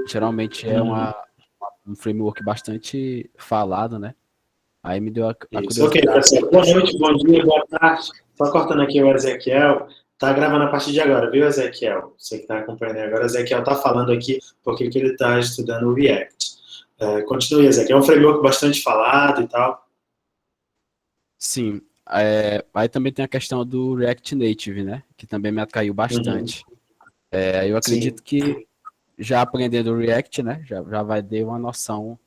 Geralmente é Uhum. um framework bastante falado, né? Aí me deu a Isso. Ok, curiosidade. pessoal. Boa noite, bom dia, boa tarde. Só cortando aqui o Ezequiel. Tá gravando a partir de agora, viu, Ezequiel? Você que está acompanhando agora, o Ezequiel tá falando aqui porque que ele está estudando o React. Continue, Ezequiel. É um framework bastante falado e tal. Sim, aí também tem a questão do React Native, né? Que também me atraiu Uhum. bastante. Eu Sim. acredito que já aprendendo o React, né? Já vai ter uma noção,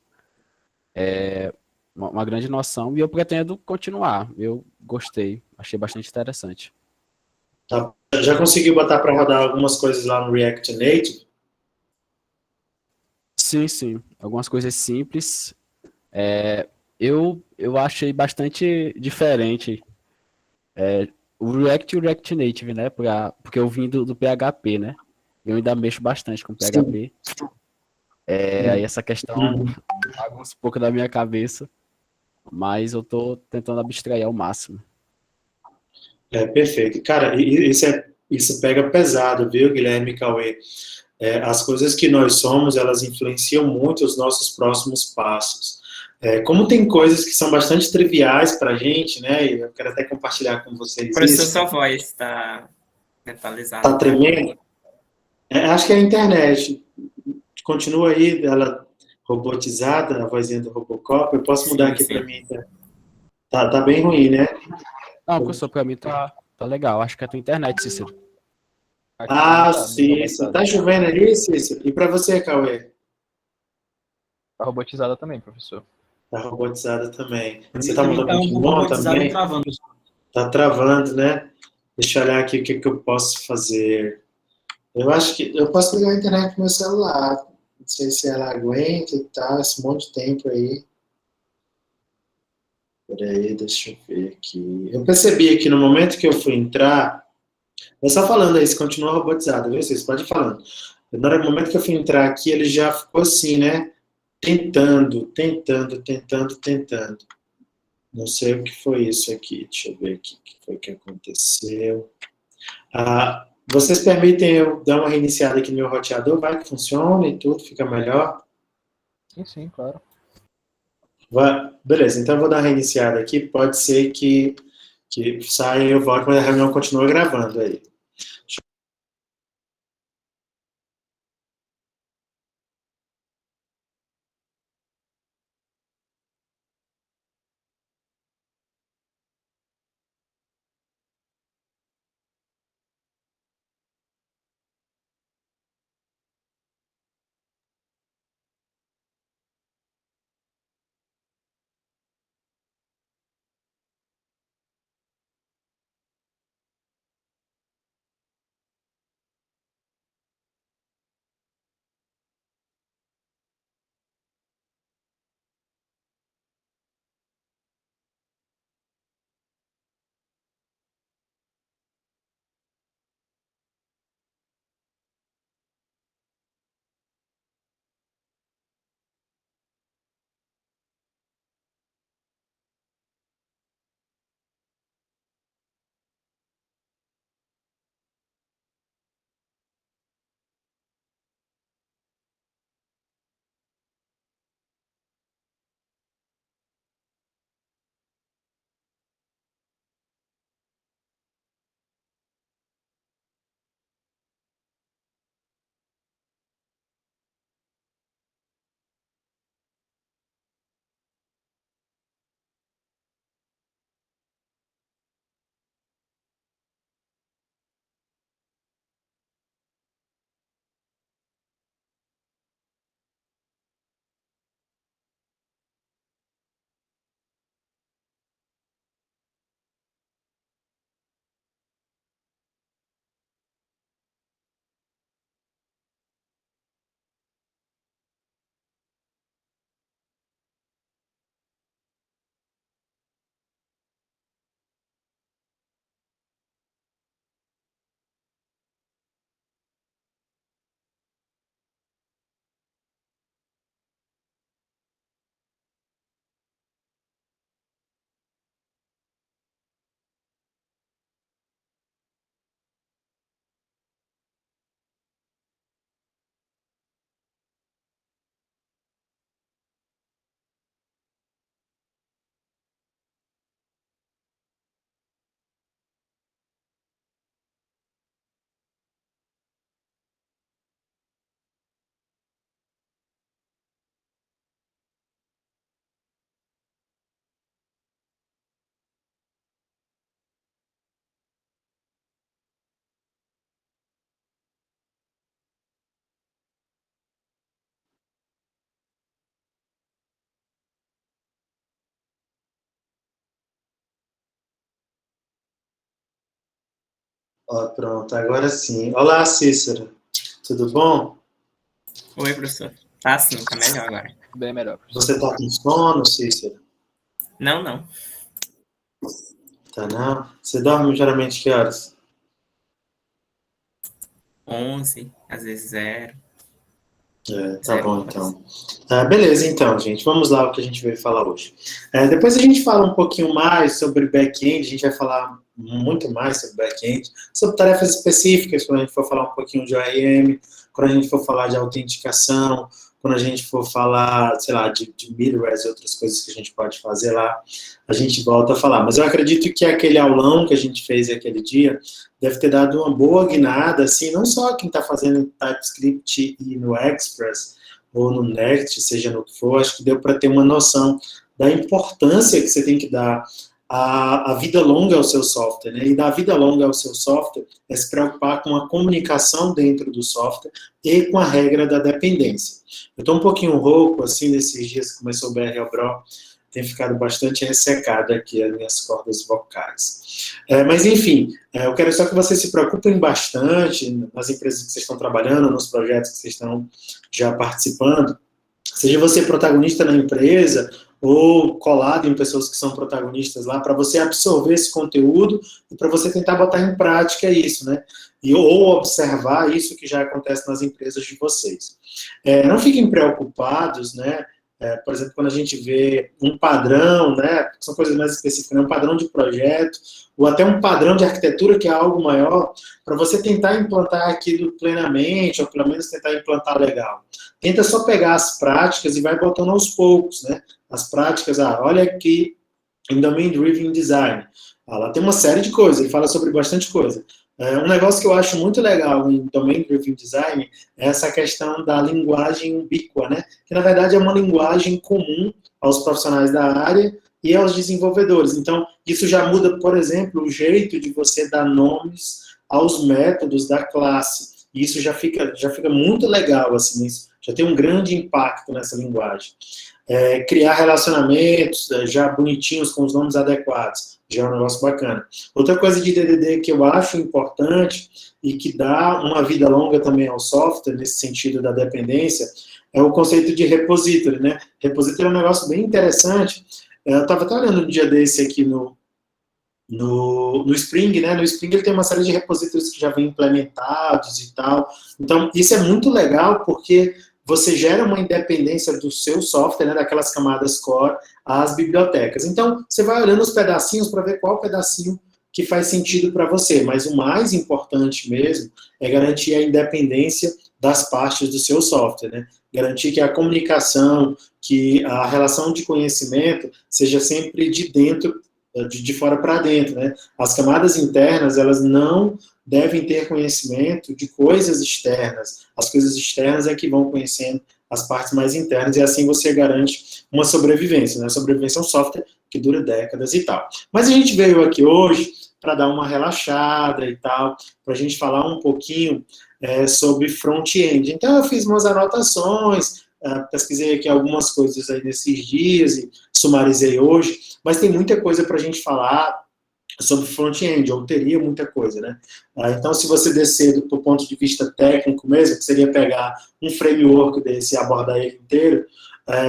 uma grande noção, e eu pretendo continuar. Eu gostei, achei bastante interessante. Tá. Já conseguiu botar para rodar algumas coisas lá no React Native? Sim, sim, algumas coisas simples. Eu achei bastante diferente o React e o React Native, né? Porque eu vim do PHP, né? Eu ainda mexo bastante com Sim. PHP. Aí essa questão Uhum. bagunça um pouco da minha cabeça, mas eu tô tentando abstrair ao máximo. Perfeito. Cara, isso pega pesado, viu, Guilherme e Cauê? As coisas que nós somos, elas influenciam muito os nossos próximos passos. Como tem coisas que são bastante triviais para a gente, né? E eu quero até compartilhar com vocês Professor, isso. sua voz está Tá metalizada, travando. tremendo? Acho que é a internet. Continua aí, ela robotizada, a vozinha do Robocop. Eu posso mudar Sim, aqui para sim. mim. Tá bem ruim, né? Não, professor, pra mim tá legal. Acho que é a tua internet, Cícero. Aqui também Ah, tá bem Cícero. robotizado. Tá chovendo aí, Cícero? E para você, Cauê? Tá robotizada também, professor. Tá robotizada também. Você tá Para mim está mudando um de pouco mão robotizado e também? travando. Tá travando, né? Deixa eu olhar aqui o que, que eu posso fazer. Eu acho que eu posso ligar a internet no meu celular. Não sei se ela aguenta e tal, esse monte de tempo aí. Peraí, deixa eu ver aqui. Eu percebi aqui no momento que eu fui entrar. É só falando aí, se continua robotizado, viu? Vocês podem ir falando. No momento que eu fui entrar aqui, ele já ficou assim, né? Tentando, tentando, tentando, tentando. Não sei o que foi isso aqui. Deixa eu ver aqui o que foi que aconteceu. Vocês permitem eu dar uma reiniciada aqui no meu roteador? Vai que funciona e tudo, fica melhor? Sim, sim, claro. Beleza, então eu vou dar uma reiniciada aqui. Pode ser que saia e eu volto, mas a reunião continua gravando aí. Ó, pronto, agora sim. Olá, Cícero. Tudo bom? Oi, professor. Tá sim, tá melhor agora. Bem melhor, professor. Você tá com sono, Cícero? Não, não. Tá não? Você dorme geralmente que horas? 11, às vezes 0. Tá 0 bom, horas. então. Beleza, então, gente. Vamos lá o que a gente veio falar hoje. Depois a gente fala um pouquinho mais sobre back-end. A gente vai falar muito mais sobre back-end, sobre tarefas específicas, quando a gente for falar um pouquinho de ORM, quando a gente for falar de autenticação, quando a gente for falar, sei lá, de middlewares e outras coisas que a gente pode fazer lá, a gente volta a falar. Mas eu acredito que aquele aulão que a gente fez aquele dia deve ter dado uma boa guinada, assim, não só quem está fazendo em TypeScript e no Express, ou no Next, seja no que for, acho que deu para ter uma noção da importância que você tem que dar à vida longa ao seu software, né? E dar vida longa ao seu software é se preocupar com a comunicação dentro do software e com a regra da dependência. Eu estou um pouquinho rouco, assim, nesses dias que começou o BRL tem ficado bastante ressecado aqui as minhas cordas vocais. Mas, enfim, eu quero só que vocês se preocupem bastante nas empresas que vocês estão trabalhando, nos projetos que vocês estão já participando. Seja você protagonista na empresa ou colado em pessoas que são protagonistas lá, para você absorver esse conteúdo e para você tentar botar em prática isso, né? Ou observar isso que já acontece nas empresas de vocês. Não fiquem preocupados, né? Por exemplo, quando a gente vê um padrão, né, são coisas mais específicas, né, um padrão de projeto, ou até um padrão de arquitetura, que é algo maior, para você tentar implantar aquilo plenamente, ou pelo menos tentar implantar legal. Tenta só pegar as práticas e vai botando aos poucos, né? As práticas, olha aqui em Domain Driven Design. Lá tem uma série de coisas, ele fala sobre bastante coisa. Um negócio que eu acho muito legal em Domain Driven Design é essa questão da linguagem ubíqua, né? Que na verdade é uma linguagem comum aos profissionais da área e aos desenvolvedores. Então, isso já muda, por exemplo, o jeito de você dar nomes aos métodos da classe. E isso já fica muito legal, assim, isso já tem um grande impacto nessa linguagem. Criar relacionamentos já bonitinhos com os nomes adequados, já é um negócio bacana. Outra coisa de DDD que eu acho importante e que dá uma vida longa também ao software, nesse sentido da dependência, é o conceito de repository, né? Repository é um negócio bem interessante. Eu estava até olhando um dia desse aqui no Spring, né? No Spring ele tem uma série de repositórios que já vêm implementados e tal. Então, isso é muito legal porque você gera uma independência do seu software, né, daquelas camadas core, às bibliotecas. Então, você vai olhando os pedacinhos para ver qual pedacinho que faz sentido para você. Mas o mais importante mesmo é garantir a independência das partes do seu software, né? Garantir que a comunicação, que a relação de conhecimento seja sempre de dentro, de fora para dentro, né? As camadas internas, elas não devem ter conhecimento de coisas externas. As coisas externas é que vão conhecendo as partes mais internas, e assim você garante uma sobrevivência, né? A sobrevivência é um software que dura décadas e tal. Mas a gente veio aqui hoje para dar uma relaxada e tal, para a gente falar um pouquinho sobre front-end. Então eu fiz umas anotações, pesquisei aqui algumas coisas aí nesses dias e sumarizei hoje, mas tem muita coisa para a gente falar sobre front-end, ou teria muita coisa, né? Então, se você descer do ponto de vista técnico mesmo, que seria pegar um framework desse e abordar ele inteiro,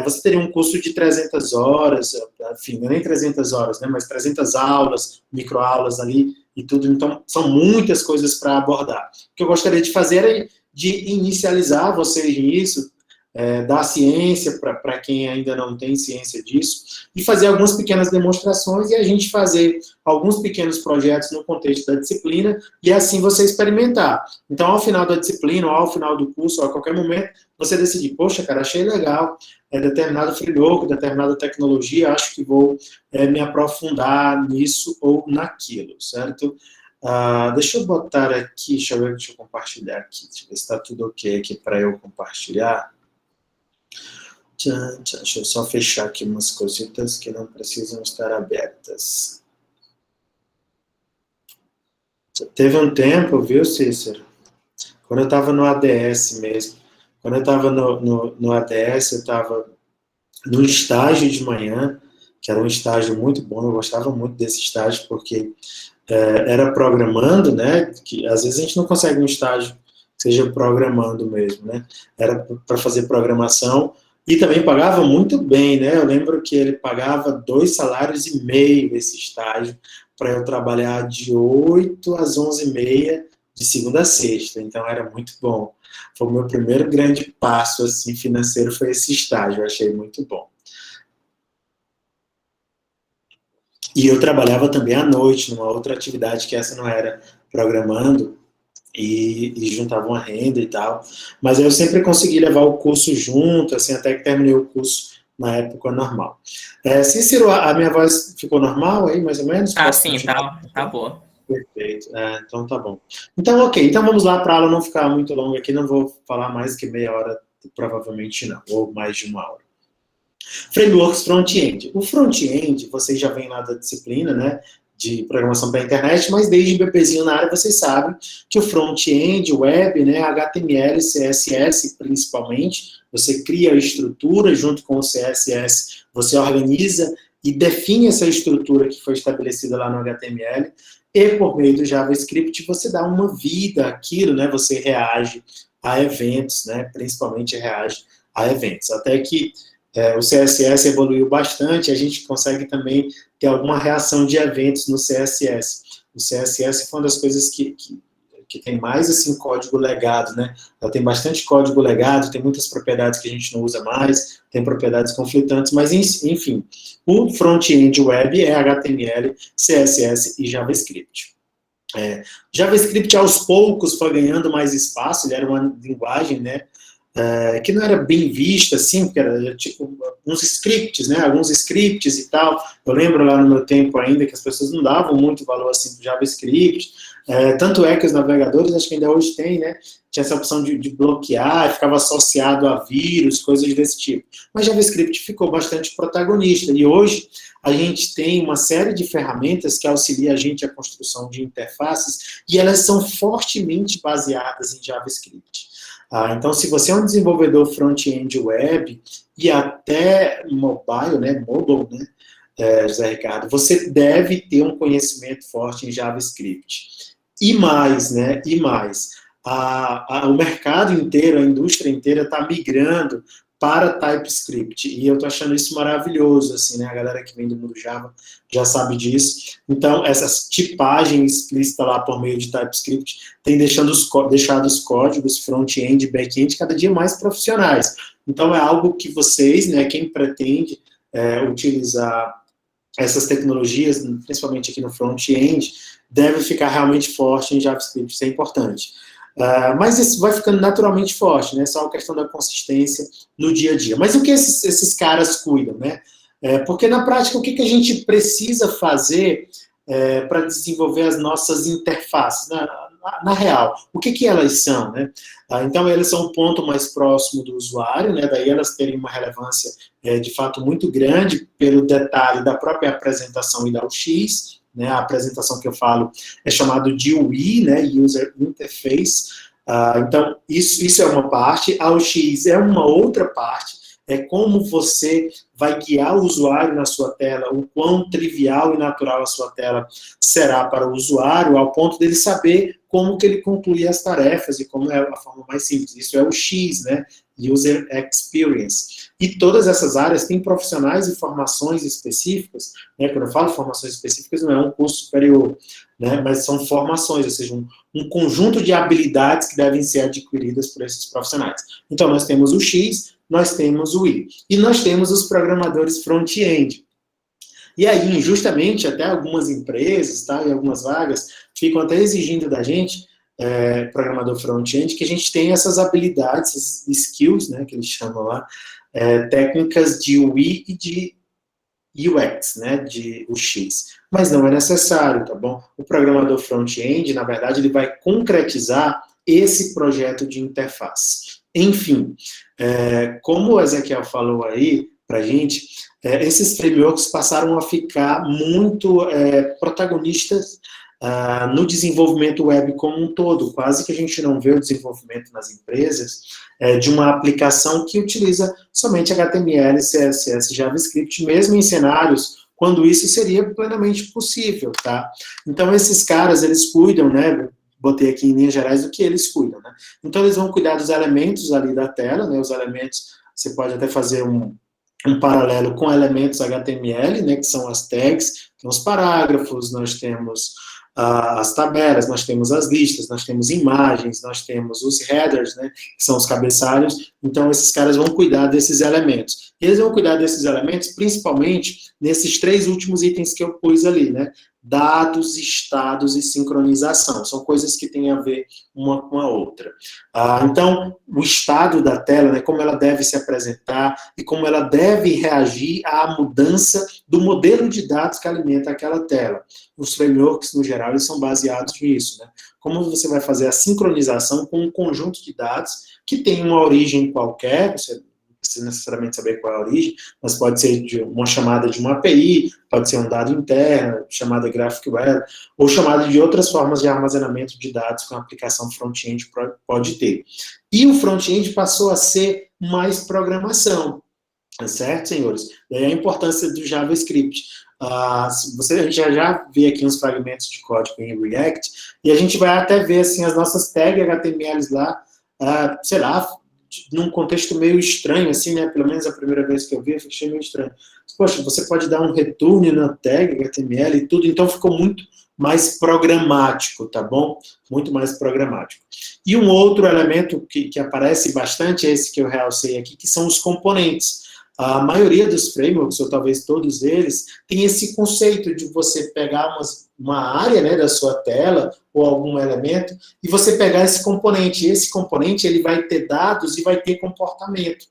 você teria um curso de 300 horas, enfim, não é nem 300 horas, né? Mas 300 aulas, microaulas ali e tudo. Então, são muitas coisas para abordar. O que eu gostaria de fazer é de inicializar vocês nisso, dar ciência para quem ainda não tem ciência disso, e fazer algumas pequenas demonstrações e a gente fazer alguns pequenos projetos no contexto da disciplina e assim você experimentar. Então, ao final da disciplina, ou ao final do curso, ou a qualquer momento, você decidir, poxa, cara, achei legal determinado framework, determinada tecnologia, acho que vou me aprofundar nisso ou naquilo, certo? Deixa eu botar aqui, deixa eu compartilhar aqui, deixa eu ver se está tudo ok aqui para eu compartilhar. Deixa eu só fechar aqui umas cositas que não precisam estar abertas. Teve um tempo, viu, Cícero? Quando eu estava no ADS mesmo, quando eu estava no ADS, eu estava num estágio de manhã, que era um estágio muito bom, eu gostava muito desse estágio, porque era programando, né, que às vezes a gente não consegue um estágio que seja programando mesmo, né, era para fazer programação, e também pagava muito bem, né, eu lembro que ele pagava 2,5 salários esse estágio, para eu trabalhar de 8 às 11h30, de segunda a sexta, então era muito bom. Foi o meu primeiro grande passo assim, financeiro, foi esse estágio, eu achei muito bom. E eu trabalhava também à noite, numa outra atividade que essa não era programando, e juntava uma renda e tal. Mas eu sempre consegui levar o curso junto, assim, até que terminei o curso na época normal. Cícero, a minha voz ficou normal aí, mais ou menos? Ah, Posso sim, continuar? tá boa. Perfeito. Então tá bom. Então, ok. Então vamos lá para a aula não ficar muito longa aqui. Não vou falar mais que meia hora, provavelmente não, ou mais de uma hora. Frameworks front-end. O front-end, vocês já vêm lá da disciplina, né, de programação para a internet, mas desde bebezinho na área vocês sabem que o front-end, web, né, HTML, CSS principalmente, você cria a estrutura junto com o CSS, você organiza e define essa estrutura que foi estabelecida lá no HTML, e por meio do JavaScript você dá uma vida àquilo, né, você reage a eventos, né, principalmente reage a eventos, até que o CSS evoluiu bastante, a gente consegue também ter alguma reação de eventos no CSS. O CSS foi uma das coisas que tem mais assim, código legado, né? Ela tem bastante código legado, tem muitas propriedades que a gente não usa mais, tem propriedades conflitantes, mas enfim, o front-end web é HTML, CSS e JavaScript. JavaScript aos poucos foi ganhando mais espaço, ele era uma linguagem, né, que não era bem vista, assim, porque era tipo uns scripts, né, alguns scripts e tal. Eu lembro lá no meu tempo ainda que as pessoas não davam muito valor assim para JavaScript, tanto é que os navegadores, acho que ainda hoje tem, né, tinha essa opção de bloquear, ficava associado a vírus, coisas desse tipo. Mas JavaScript ficou bastante protagonista, e hoje a gente tem uma série de ferramentas que auxiliam a gente a construção de interfaces, e elas são fortemente baseadas em JavaScript. Então, se você é um desenvolvedor front-end web e até mobile, né, José Ricardo, você deve ter um conhecimento forte em JavaScript. E mais, né, o mercado inteiro, a indústria inteira está migrando para TypeScript, e eu estou achando isso maravilhoso, assim, né, a galera que vem do mundo Java já sabe disso. Então, essa tipagem explícita lá por meio de TypeScript tem deixado os códigos front-end e back-end cada dia mais profissionais. Então, é algo que vocês, né, quem pretende utilizar essas tecnologias, principalmente aqui no front-end, deve ficar realmente forte em JavaScript, isso é importante. Mas isso vai ficando naturalmente forte, né? Só a questão da consistência no dia a dia. Mas o que esses caras cuidam, né? Porque na prática, o que a gente precisa fazer para desenvolver as nossas interfaces? Na real, o que elas são, né? Então, elas são um ponto mais próximo do usuário, né? Daí elas terem uma relevância, de fato, muito grande pelo detalhe da própria apresentação e da UX, né, a apresentação que eu falo é chamado de UI, né, User Interface. Então, isso é uma parte, a UX é uma outra parte, é como você vai guiar o usuário na sua tela, o quão trivial e natural a sua tela será para o usuário, ao ponto dele saber como que ele conclui as tarefas e como é a forma mais simples. Isso é o X, né, User Experience. E todas essas áreas têm profissionais e formações específicas, né? Quando eu falo formações específicas, não é um curso superior, né? Mas são formações, ou seja, um conjunto de habilidades que devem ser adquiridas por esses profissionais. Então, nós temos o X, nós temos o Y, e nós temos os programadores front-end. E aí, injustamente, até algumas empresas, tá, e algumas vagas, ficam até exigindo da gente, programador front-end, que a gente tenha essas habilidades, essas skills, né, que eles chamam lá, técnicas de UI e de UX, né, de UX. Mas não é necessário, tá bom? O programador front-end, na verdade, ele vai concretizar esse projeto de interface. Enfim, como o Ezequiel falou aí pra gente, esses frameworks passaram a ficar muito protagonistas no desenvolvimento web como um todo. Quase que a gente não vê o desenvolvimento nas empresas de uma aplicação que utiliza somente HTML, CSS e JavaScript, mesmo em cenários quando isso seria plenamente possível, tá? Então, esses caras, eles cuidam, né? Botei aqui em linhas gerais do que eles cuidam, né? Então, eles vão cuidar dos elementos ali da tela, né? Os elementos, você pode até fazer um paralelo com elementos HTML, né? Que são as tags, tem os parágrafos, nós temos as tabelas, nós temos as listas, nós temos imagens, nós temos os headers, né, que são os cabeçalhos. Então, esses caras vão cuidar desses elementos. Eles vão cuidar desses elementos, principalmente, nesses 3 últimos itens que eu pus ali, né? Dados, estados e sincronização. São coisas que têm a ver uma com a outra. Então, o estado da tela, né, como ela deve se apresentar e como ela deve reagir à mudança do modelo de dados que alimenta aquela tela. Os frameworks, no geral, eles são baseados nisso, né? Como você vai fazer a sincronização com um conjunto de dados que tem uma origem qualquer, você não precisa necessariamente saber qual é a origem, mas pode ser de uma chamada de uma API, pode ser um dado interno, chamada GraphQL, ou chamada de outras formas de armazenamento de dados que uma aplicação front-end pode ter. E o front-end passou a ser mais programação, certo, senhores? Daí a importância do JavaScript. A gente já vê aqui uns fragmentos de código em React, e a gente vai até ver assim, as nossas tags HTMLs lá, sei lá, num contexto meio estranho, assim, né? Pelo menos a primeira vez que eu vi, eu achei meio estranho. Poxa, você pode dar um return na tag HTML e tudo, então ficou muito mais programático, tá bom? Muito mais programático. E um outro elemento que aparece bastante, é esse que eu realcei aqui, que são os componentes. A maioria dos frameworks, ou talvez todos eles, tem esse conceito de você pegar uma área, né, da sua tela, ou algum elemento, e você pegar esse componente. E esse componente, ele vai ter dados e vai ter comportamento.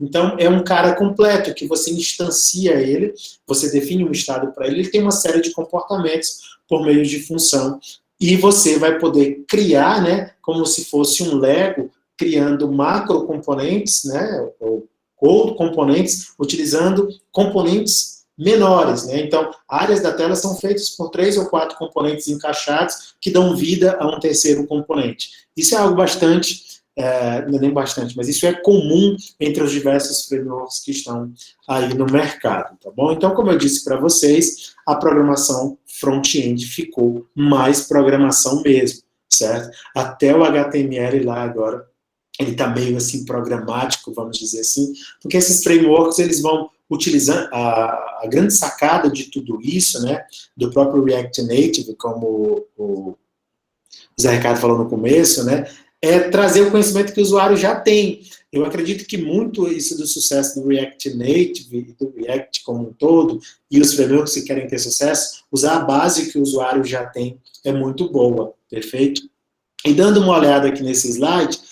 Então, é um cara completo, que você instancia ele, você define um estado para ele tem uma série de comportamentos por meio de função, e você vai poder criar, né, como se fosse um Lego, criando macro componentes, né, ou componentes, utilizando componentes menores, né? Então, áreas da tela são feitas por 3 ou 4 componentes encaixados que dão vida a um terceiro componente. Isso é algo bastante, não é nem bastante, mas isso é comum entre os diversos frameworks que estão aí no mercado, tá bom? Então, como eu disse para vocês, a programação front-end ficou mais programação mesmo, certo? Até o HTML lá agora, ele está meio assim programático, vamos dizer assim, porque esses frameworks, eles vão utilizar a grande sacada de tudo isso, né, do próprio React Native, como o Zé Ricardo falou no começo, né, é trazer o conhecimento que o usuário já tem. Eu acredito que muito isso do sucesso do React Native e do React como um todo, e os frameworks que querem ter sucesso, usar a base que o usuário já tem é muito boa, perfeito? E dando uma olhada aqui nesse slide,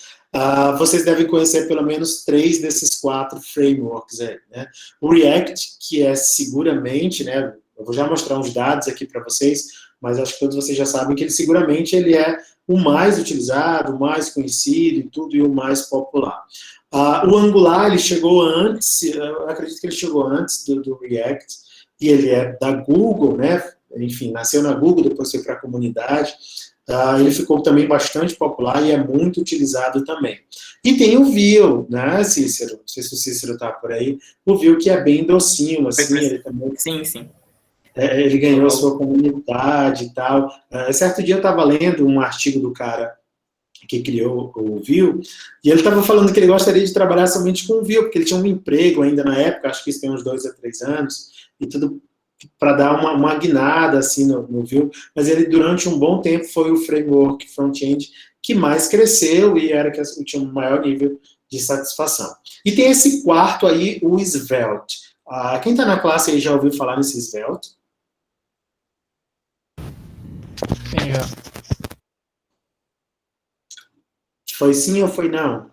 vocês devem conhecer pelo menos 3 desses 4 frameworks aí, né? O React, que é seguramente, né, eu vou já mostrar uns dados aqui para vocês, mas acho que todos vocês já sabem que ele seguramente ele é o mais utilizado, o mais conhecido e tudo, e o mais popular. O Angular, ele chegou antes, eu acredito que ele chegou antes do React, e ele é da Google, né? Enfim, nasceu na Google, depois foi para a comunidade. Ele ficou também bastante popular e é muito utilizado também. E tem o Vue, né, Cícero? Não sei se o Cícero está por aí. O Vue que é bem docinho, assim, ele também... Sim, sim. Ele ganhou a sua comunidade e tal. Certo dia eu estava lendo um artigo do cara que criou o Vue, e ele estava falando que ele gostaria de trabalhar somente com o Vue, porque ele tinha um emprego ainda na época, acho que isso tem uns 2 a 3 anos, e tudo para dar uma guinada assim no Vue, mas ele durante um bom tempo foi o framework front-end que mais cresceu e era que tinha um maior nível de satisfação. E tem esse quarto aí, o Svelte. Quem está na classe aí já ouviu falar nesse Svelte? Sim, já. Foi sim ou foi não?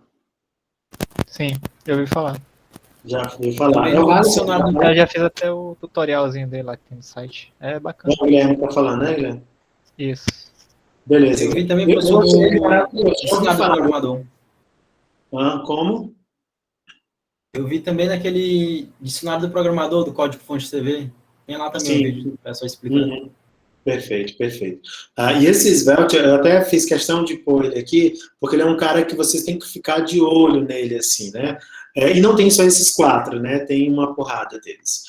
Sim, eu ouvi falar. Já ouvi falar. Eu já fiz até o tutorialzinho dele lá que tem no site. É bacana. O Guilherme está falando, né, Guilherme? Isso. Beleza. Eu vi também, professor, do dicionário do programador. Como? Eu vi também naquele dicionário do programador, do Código-Fonte TV. Tem lá também um vídeo, o pessoal explicando. Perfeito, perfeito. E esse Svelte, eu até fiz questão de pôr ele aqui, porque ele é um cara que vocês têm que ficar de olho nele, assim, né? E não tem só esses 4, né? Tem uma porrada deles.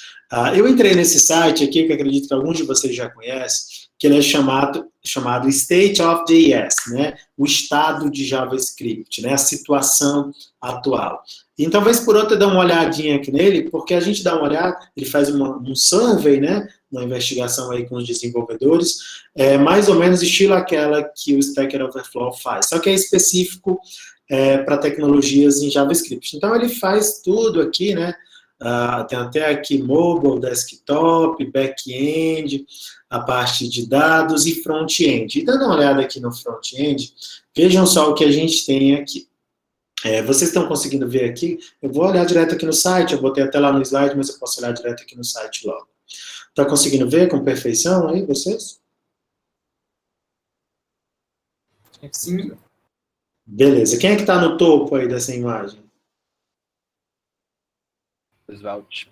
Eu entrei nesse site aqui, que acredito que alguns de vocês já conhecem, que ele é chamado State of JS, né? O estado de JavaScript, né? A situação atual. Então, vez por outra, dá uma olhadinha aqui nele, porque a gente dá uma olhada, ele faz um survey, né? Uma investigação aí com os desenvolvedores, mais ou menos estilo aquela que o Stack Overflow faz, só que é específico para tecnologias em JavaScript. Então, ele faz tudo aqui, né? Tem até aqui mobile, desktop, back-end, a parte de dados e front-end. E dando uma olhada aqui no front-end, vejam só o que a gente tem aqui. Vocês estão conseguindo ver aqui? Eu vou olhar direto aqui no site, eu botei até lá no slide, mas eu posso olhar direto aqui no site logo. Está conseguindo ver com perfeição aí, vocês? Sim. Beleza. Quem é que está no topo aí dessa imagem? Svelte.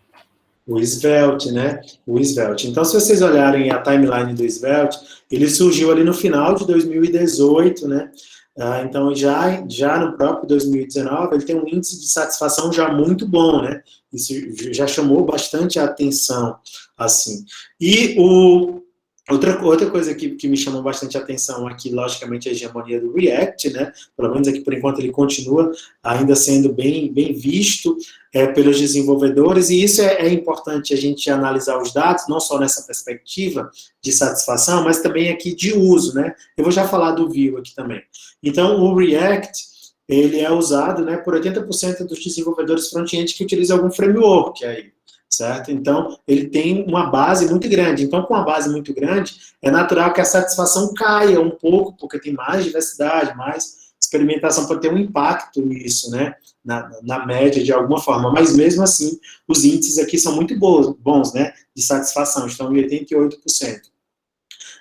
O Svelte, né? O Svelte. Então, se vocês olharem a timeline do Svelte, ele surgiu ali no final de 2018, né? Então, já no próprio 2019, ele tem um índice de satisfação já muito bom, né? Isso já chamou bastante a atenção, assim. E outra coisa que me chamou bastante a atenção aqui, logicamente, é a hegemonia do React, né? Pelo menos aqui, por enquanto, ele continua ainda sendo bem visto pelos desenvolvedores, e isso é importante a gente analisar os dados, não só nessa perspectiva de satisfação, mas também aqui de uso, né? Eu vou já falar do Vue aqui também. Então, o React, ele é usado, né, por 80% dos desenvolvedores front-end que utilizam algum framework aí, certo? Então, ele tem uma base muito grande. Então, com uma base muito grande, é natural que a satisfação caia um pouco, porque tem mais diversidade, mais experimentação, pode ter um impacto nisso, né? Na média, de alguma forma. Mas, mesmo assim, os índices aqui são muito bons, né? De satisfação, estão em 88%.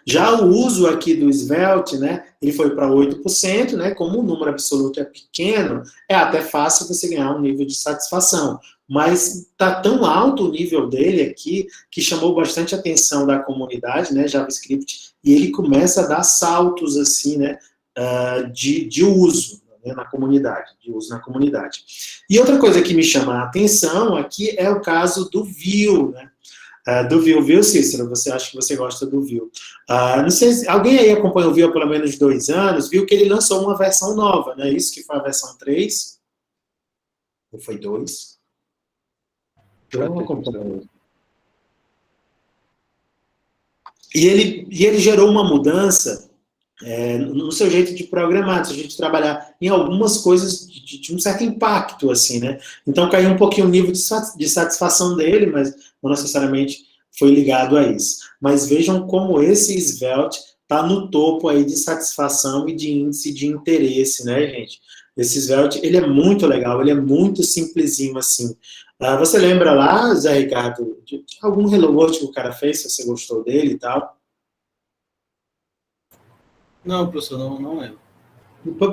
Já o uso aqui do Svelte, né, ele foi para 8%, né, como o número absoluto é pequeno, é até fácil você ganhar um nível de satisfação. Mas está tão alto o nível dele aqui, que chamou bastante atenção da comunidade, né, JavaScript, e ele começa a dar saltos, assim, né, de uso, né, na comunidade, E outra coisa que me chama a atenção aqui é o caso do Vue, né, do Vue, viu, Cícero? Você acha que você gosta do Vue? Não sei se alguém aí acompanha o Vue há pelo menos 2 anos, viu que ele lançou uma versão nova, né? Isso que foi a versão 3? Ou foi 2? Eu não acompanho. E ele gerou uma mudança no seu jeito de programar, no seu jeito de trabalhar, em algumas coisas de um certo impacto, assim, né? Então, caiu um pouquinho o nível de satisfação dele, mas não necessariamente foi ligado a isso. Mas vejam como esse Svelte está no topo aí de satisfação e de índice de interesse, né, gente? Esse Svelte, ele é muito legal, ele é muito simplesinho, assim. Você lembra lá, Zé Ricardo, de algum Hello World que o cara fez, se você gostou dele e tal? Não, professor, não lembro.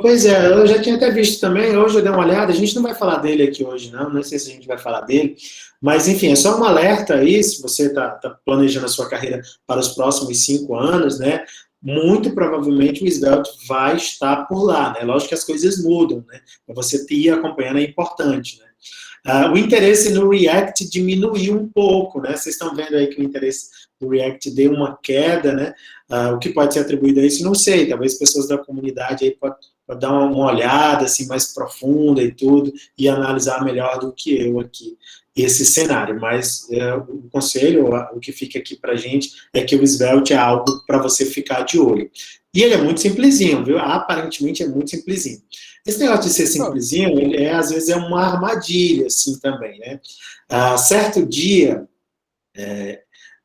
Pois é, eu já tinha até visto também, hoje eu dei uma olhada, a gente não vai falar dele aqui hoje não sei se a gente vai falar dele, mas enfim, é só um alerta aí, se você está planejando a sua carreira para os próximos 5 anos, né, muito provavelmente o Svelte vai estar por lá, né, lógico que as coisas mudam, né, para você ir acompanhando é importante, né. O interesse no React diminuiu um pouco, né, vocês estão vendo aí que o interesse do React deu uma queda, né, o que pode ser atribuído a isso, não sei, talvez pessoas da comunidade aí podem dar uma olhada assim, mais profunda e tudo, e analisar melhor do que eu aqui esse cenário, mas o conselho, o que fica aqui pra gente, é que o Svelte é algo para você ficar de olho. E ele é muito simplesinho, viu? Aparentemente é muito simplesinho. Esse negócio de ser simplesinho, ele às vezes é uma armadilha, assim, também, né? Certo dia,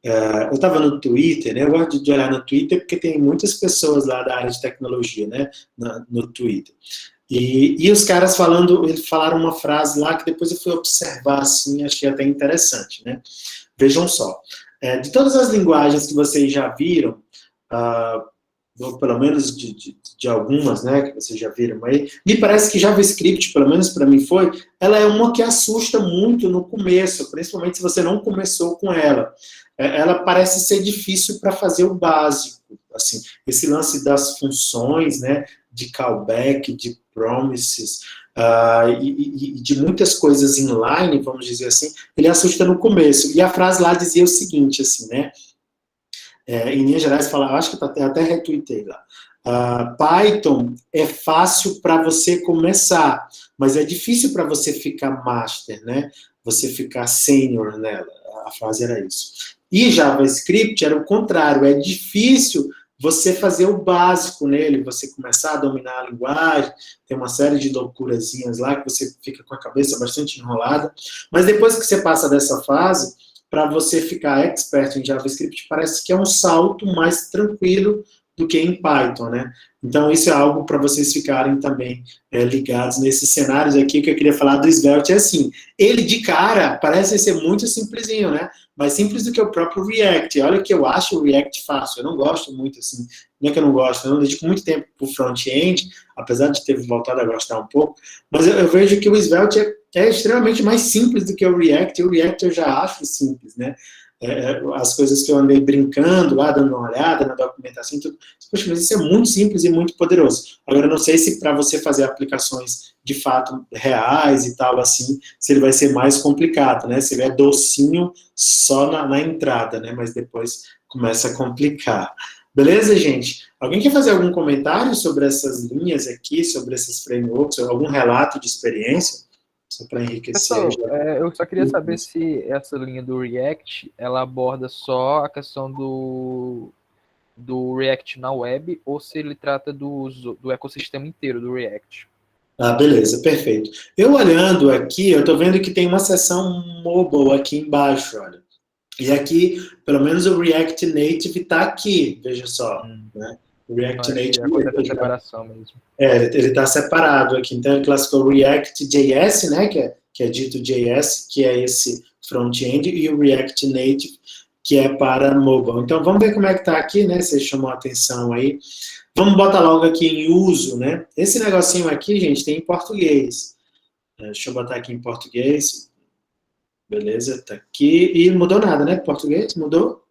eu estava no Twitter, né? Eu gosto de olhar no Twitter porque tem muitas pessoas lá da área de tecnologia, né? No Twitter. E os caras falaram uma frase lá que depois eu fui observar, assim, achei até interessante, né? Vejam só. De todas as linguagens que vocês já viram, pelo menos de algumas, né, que vocês já viram aí, me parece que JavaScript, pelo menos para mim ela é uma que assusta muito no começo, principalmente se você não começou com ela. Ela parece ser difícil para fazer o básico, assim, esse lance das funções, né, de callback, de promises, e de muitas coisas inline, vamos dizer assim, ele assusta no começo. E a frase lá dizia o seguinte, assim, né? Em linhas gerais, fala, acho que até retuitei lá. Python é fácil para você começar, mas é difícil para você ficar master, né? Você ficar sênior nela. A frase era isso. E JavaScript era o contrário, é difícil você fazer o básico nele, você começar a dominar a linguagem, tem uma série de loucurazinhas lá que você fica com a cabeça bastante enrolada, mas depois que você passa dessa fase, para você ficar expert em JavaScript, parece que é um salto mais tranquilo do que em Python, né? Então, isso é algo para vocês ficarem também ligados nesses cenários aqui, que eu queria falar do Svelte, é assim, ele de cara parece ser muito simplesinho, né? Mais simples do que o próprio React. Olha que eu acho o React fácil, eu não gosto muito, assim, não é que eu não gosto, eu não dedico muito tempo para o front-end, apesar de ter voltado a gostar um pouco, mas eu vejo que o Svelte é extremamente mais simples do que o React, e o React eu já acho simples, né? As coisas que eu andei brincando lá, dando uma olhada na documentação e tudo, poxa, mas isso é muito simples e muito poderoso. Agora, eu não sei se para você fazer aplicações de fato reais e tal, assim, se ele vai ser mais complicado, né? Se ele é docinho só na entrada, né? Mas depois começa a complicar. Beleza, gente? Alguém quer fazer algum comentário sobre essas linhas aqui, sobre esses frameworks, algum relato de experiência? Só para enriquecer. Pessoal, eu só queria saber se essa linha do React, ela aborda só a questão do React na web, ou se ele trata do ecossistema inteiro do React. Beleza, perfeito. Eu olhando aqui, eu estou vendo que tem uma seção mobile aqui embaixo, olha. E aqui, pelo menos o React Native está aqui, veja só, né? O React Native... É separação mesmo. Ele está separado aqui, então ele classificou o React.js, né, que é dito JS, que é esse front-end, e o React Native, que é para mobile. Então, vamos ver como é que está aqui, né, você chamou a atenção aí. Vamos botar logo aqui em uso, né. Esse negocinho aqui, gente, tem em português. Deixa eu botar aqui em português. Beleza, tá aqui. E não mudou nada, né, português? Mudou?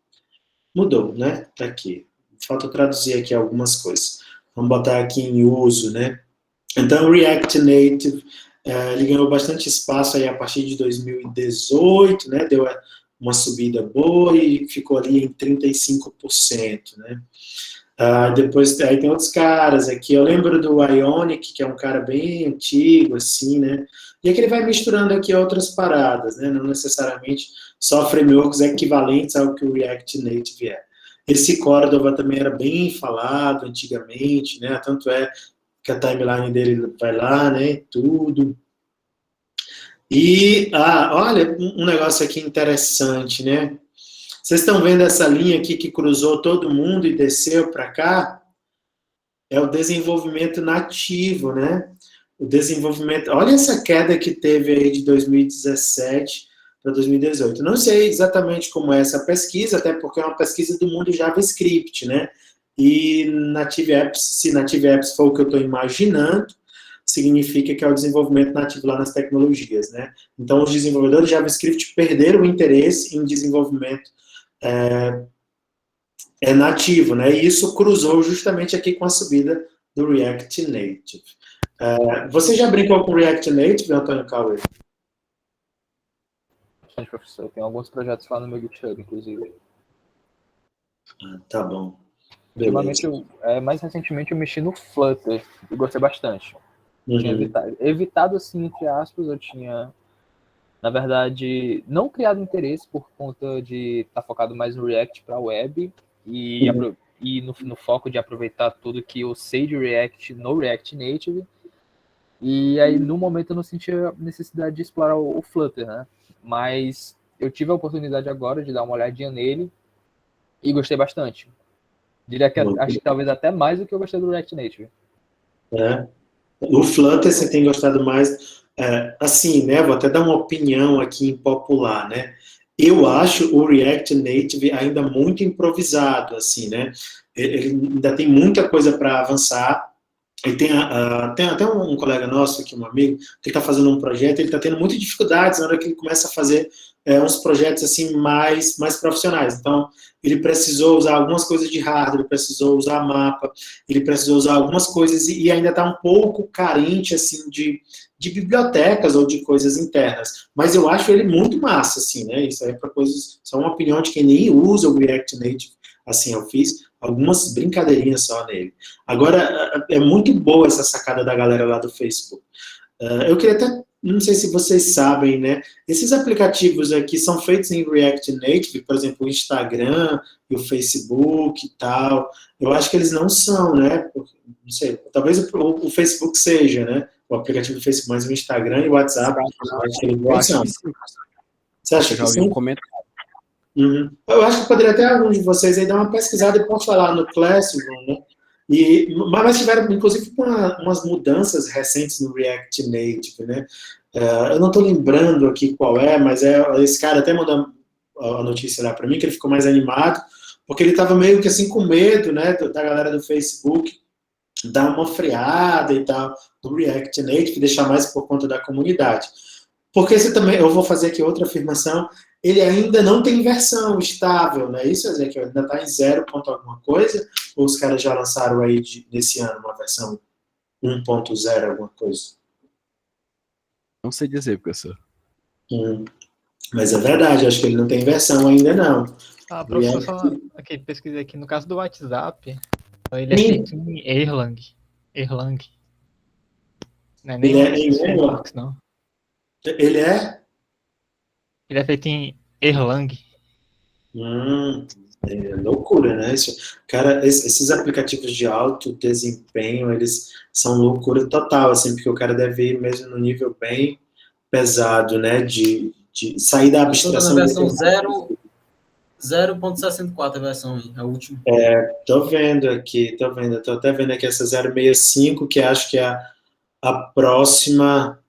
Mudou, né, tá aqui. Falta traduzir aqui algumas coisas. Vamos botar aqui em uso, né? Então, o React Native, ele ganhou bastante espaço aí a partir de 2018, né? Deu uma subida boa e ficou ali em 35%, né? Depois, aí tem outros caras aqui. Eu lembro do Ionic, que é um cara bem antigo, assim, né? E aqui ele vai misturando aqui outras paradas, né? Não necessariamente só frameworks equivalentes ao que o React Native é. Esse Cordova também era bem falado antigamente, né? Tanto é que a timeline dele vai lá, né? Tudo. E, olha, um negócio aqui interessante, né? Vocês estão vendo essa linha aqui que cruzou todo mundo e desceu para cá? É o desenvolvimento nativo, né? O desenvolvimento... Olha essa queda que teve aí de 2017 para 2018. Não sei exatamente como é essa pesquisa, até porque é uma pesquisa do mundo JavaScript, né? E Native Apps, se Native Apps for o que eu estou imaginando, significa que é o desenvolvimento nativo lá nas tecnologias, né? Então, os desenvolvedores de JavaScript perderam o interesse em desenvolvimento nativo, né? E isso cruzou justamente aqui com a subida do React Native. Você já brincou com React Native, Antônio Cauê? Professor, tem alguns projetos lá no meu GitHub, inclusive. Tá bom. Ultimamente, mais recentemente, eu mexi no Flutter e gostei bastante. Tinha evitado, assim, entre aspas, eu tinha, na verdade, não criado interesse por conta de estar focado mais no React para web e no foco de aproveitar tudo que eu sei de React no React Native. E aí, no momento, eu não sentia necessidade de explorar o Flutter, né? Mas eu tive a oportunidade agora de dar uma olhadinha nele e gostei bastante. Diria que acho que talvez até mais do que eu gostei do React Native. O Flutter você tem gostado mais, assim, né? Vou até dar uma opinião aqui impopular, né? Eu acho o React Native ainda muito improvisado, assim, né? Ele ainda tem muita coisa para avançar. E tem até um colega nosso aqui, um amigo, que está fazendo um projeto, ele está tendo muitas dificuldades na hora que ele começa a fazer uns projetos assim mais profissionais. Então, ele precisou usar algumas coisas de hardware, ele precisou usar mapa, ele precisou usar algumas coisas e ainda está um pouco carente assim, de de bibliotecas ou de coisas internas. Mas eu acho ele muito massa, assim, né? Isso aí é para coisas... Só uma opinião de quem nem usa o React Native. Assim, eu fiz algumas brincadeirinhas só nele. Agora, é muito boa essa sacada da galera lá do Facebook. Eu queria até... Não sei se vocês sabem, né? Esses aplicativos aqui são feitos em React Native, por exemplo, o Instagram e o Facebook e tal. Eu acho que eles não são, né? Não sei, talvez o Facebook seja, né? O aplicativo do Facebook, mas o Instagram e o WhatsApp, eu acho que eles não são. Você acha que sim? Uhum. Eu acho que poderia até alguns de vocês aí dar uma pesquisada e postar lá no Classroom, né? Mas tiveram, inclusive, umas mudanças recentes no React Native, né? Eu não estou lembrando aqui qual é, mas esse cara até mandou a notícia lá para mim, que ele ficou mais animado, porque ele estava meio que assim com medo, né, da galera do Facebook dar uma freada e tal no React Native, deixar mais por conta da comunidade. Porque esse também, eu vou fazer aqui outra afirmação, ele ainda não tem versão estável, né? Isso quer dizer que ainda está em 0 ponto alguma coisa, ou os caras já lançaram aí nesse ano uma versão 1.0 alguma coisa? Não sei dizer, professor. Mas é verdade, acho que ele não tem versão ainda não. Professor, só aqui, pesquisei aqui, no caso do WhatsApp, ele é feito em Erlang. Não é nem frameworks, não. Ele é? Ele é feito em Erlang. É loucura, né? Cara, esses aplicativos de alto desempenho, eles são loucura total, assim, porque o cara deve ir mesmo no nível bem pesado, né? De sair da abstração. Na versão 0.64 a versão, a última. Tô vendo aqui, tô até vendo aqui essa 065, que acho que é a próxima,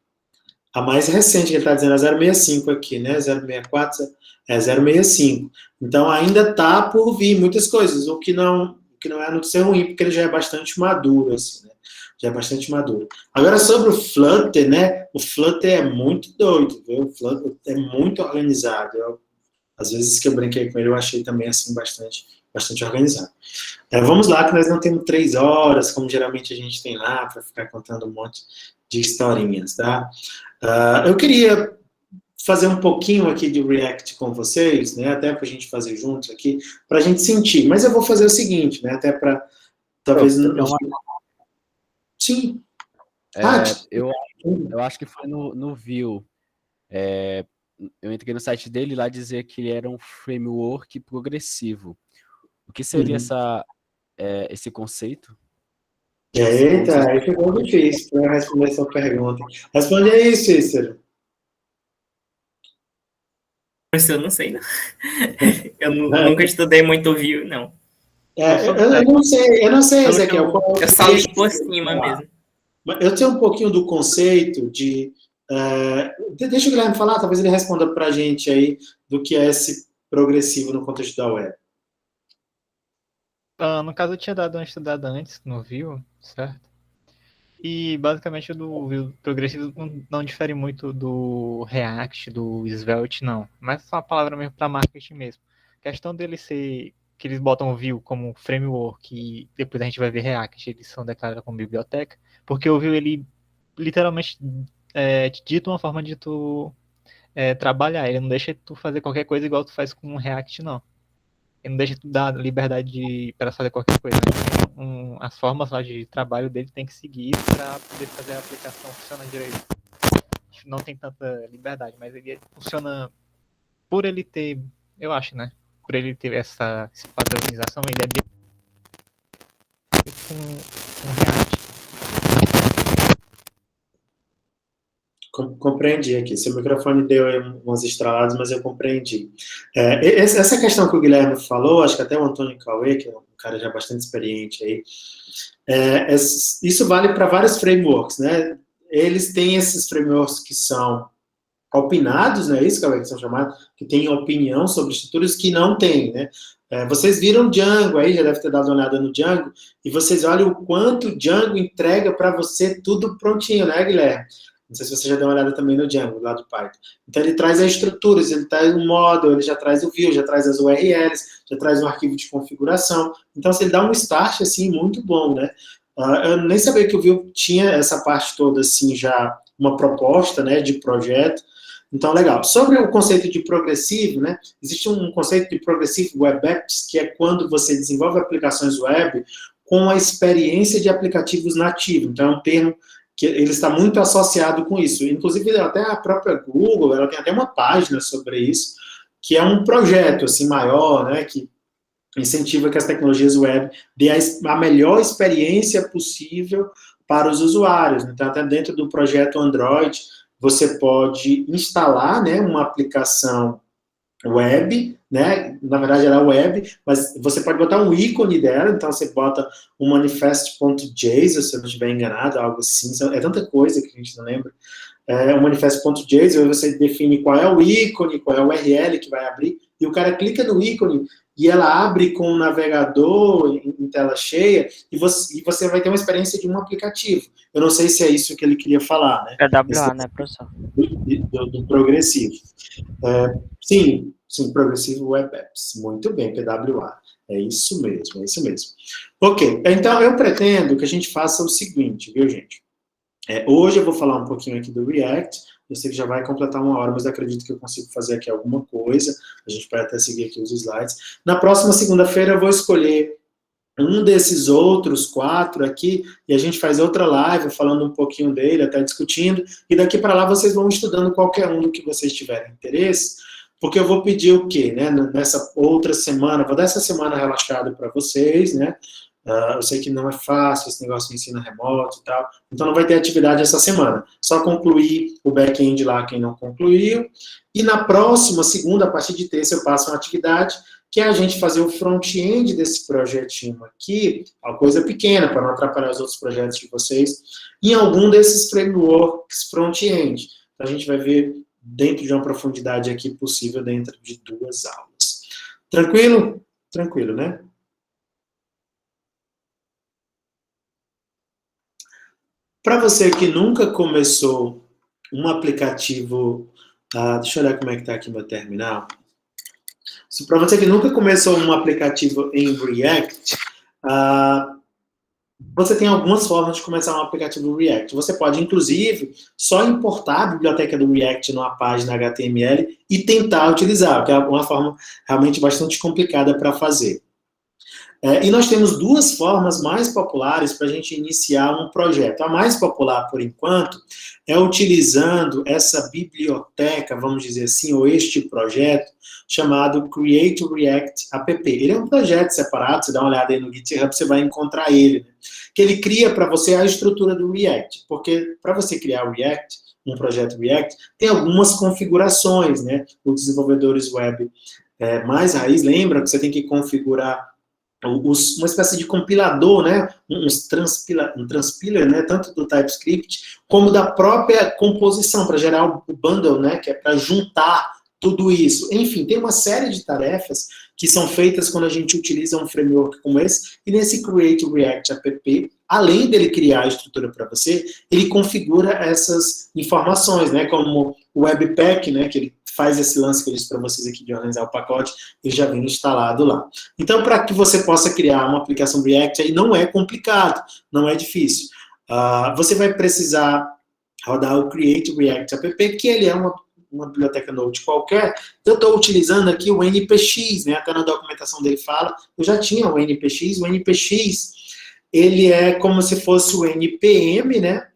a mais recente que ele está dizendo, a 065 aqui, né? 064 é 065. Então ainda tá por vir muitas coisas, o que não é notícia ruim, porque ele já é bastante maduro, assim, né? Já é bastante maduro. Agora, sobre o Flutter, né? O Flutter é muito doido, viu? O Flutter é muito organizado. Às vezes que eu brinquei com ele, eu achei também, assim, bastante organizado. Vamos lá, que nós não temos 3 horas, como geralmente a gente tem lá, para ficar contando um monte de historinhas, tá? Eu queria fazer um pouquinho aqui de React com vocês, né? Até para a gente fazer juntos aqui, para a gente sentir. Mas eu vou fazer o seguinte, né? Até para, talvez... Sim. Eu acho que foi no Vue. Eu entrei no site dele lá dizer que ele era um framework progressivo. O que seria esse conceito? Eita, aí ficou difícil para responder essa pergunta. Responde aí, Cícero. Eu não sei, não. Eu nunca estudei muito Vue, não. Eu não sei, Ezequiel. Eu só li por cima mesmo. Eu tenho um pouquinho do conceito de... deixa o Guilherme falar, talvez ele responda para a gente aí do que é esse progressivo no contexto da web. No caso, eu tinha dado uma estudada antes no Vue, certo? E basicamente o do Vue progressivo não difere muito do React, do Svelte, não. Mas é só uma palavra mesmo para marketing mesmo. A questão dele ser que eles botam o Vue como framework e depois a gente vai ver React, eles são declarados como biblioteca, porque o Vue, ele literalmente te dita uma forma de tu trabalhar. Ele não deixa tu fazer qualquer coisa igual tu faz com o React, não. Ele não deixa tu dar liberdade para fazer qualquer coisa. As formas lá de trabalho dele tem que seguir para poder fazer a aplicação funcionar direito. Não tem tanta liberdade, mas ele funciona por ele ter, eu acho, né? Por ele ter essa padronização, ele é bem com React. Compreendi aqui. Seu microfone deu umas estraladas, mas eu compreendi. Essa questão que o Guilherme falou, acho que até o Antônio Cauê, que é um cara já bastante experiente aí, isso vale para vários frameworks, né? Eles têm esses frameworks que são opinados, né? Isso, Cauê, que são chamados, que têm opinião sobre estruturas que não têm, né? Vocês viram Django aí, já deve ter dado uma olhada no Django, e vocês olham o quanto o Django entrega para você tudo prontinho, né, Guilherme? Não sei se você já deu uma olhada também no Django, lá do Python. Então, ele traz as estruturas, ele traz o model, ele já traz o view, já traz as URLs, já traz um arquivo de configuração. Então, ele dá um start, assim, muito bom, né? Eu nem sabia que o Vue tinha essa parte toda, assim, já uma proposta, né, de projeto. Então, legal. Sobre o conceito de progressivo, né, existe um conceito de progressivo web apps, que é quando você desenvolve aplicações web com a experiência de aplicativos nativos. Então, é um termo que ele está muito associado com isso. Inclusive, até a própria Google, ela tem até uma página sobre isso, que é um projeto, assim, maior, né, que incentiva que as tecnologias web dê a melhor experiência possível para os usuários. Então, até dentro do projeto Android, você pode instalar, né, uma aplicação web, né, na verdade ela é web, mas você pode botar um ícone dela, então você bota um manifest.json, se eu não estiver enganado, algo assim, é tanta coisa que a gente não lembra, um manifest.json, você define qual é o ícone, qual é o URL que vai abrir, e o cara clica no ícone, e ela abre com o navegador em tela cheia, e você vai ter uma experiência de um aplicativo. Eu não sei se é isso que ele queria falar, né? PWA, né, professor? Do progressivo. Sim, Progressive Web Apps. Muito bem, PWA. É isso mesmo, é isso mesmo. Ok, então eu pretendo que a gente faça o seguinte, viu, gente? Hoje eu vou falar um pouquinho aqui do React. Eu sei que já vai completar 1 hora, mas acredito que eu consigo fazer aqui alguma coisa. A gente pode até seguir aqui os slides. Na próxima segunda-feira eu vou escolher um desses outros 4 aqui, e a gente faz outra live falando um pouquinho dele, até discutindo, e daqui para lá vocês vão estudando qualquer um do que vocês tiverem interesse, porque eu vou pedir o quê, né, nessa outra semana, vou dar essa semana relaxada para vocês, né, eu sei que não é fácil esse negócio de ensino remoto e tal, então não vai ter atividade essa semana, só concluir o back-end lá quem não concluiu, e na próxima segunda, a partir de terça, eu passo uma atividade que é a gente fazer o front-end desse projetinho aqui, uma coisa pequena, para não atrapalhar os outros projetos de vocês, em algum desses frameworks front-end. Então, a gente vai ver dentro de uma profundidade aqui possível dentro de 2 aulas. Tranquilo? Tranquilo, né? Para você que nunca começou um aplicativo... deixa eu olhar como é que está aqui meu terminal. Para você que nunca começou um aplicativo em React, você tem algumas formas de começar um aplicativo React. Você pode, inclusive, só importar a biblioteca do React numa página HTML e tentar utilizar, que é uma forma realmente bastante complicada para fazer. E nós temos 2 formas mais populares para a gente iniciar um projeto. A mais popular, por enquanto, é utilizando essa biblioteca, vamos dizer assim, ou este projeto, chamado Create React App. Ele é um projeto separado, você dá uma olhada aí no GitHub, você vai encontrar ele, né? Que ele cria para você a estrutura do React, porque para você criar o React, um projeto React, tem algumas configurações, né? Os desenvolvedores web mais raiz lembram que você tem que configurar uma espécie de compilador, né, um transpiler, né, tanto do TypeScript, como da própria composição, para gerar o bundle, né, que é para juntar tudo isso. Enfim, tem uma série de tarefas que são feitas quando a gente utiliza um framework como esse, e nesse Create React App, além dele criar a estrutura para você, ele configura essas informações, né, como o Webpack, né, que ele faz esse lance que eu disse para vocês aqui de organizar o pacote, ele já vem instalado lá. Então, para que você possa criar uma aplicação React, aí não é complicado, não é difícil. Você vai precisar rodar o Create React App, que ele é uma biblioteca Node qualquer. Eu estou utilizando aqui o NPX, né? Até na documentação dele fala, eu já tinha o NPX, ele é como se fosse o NPM, né?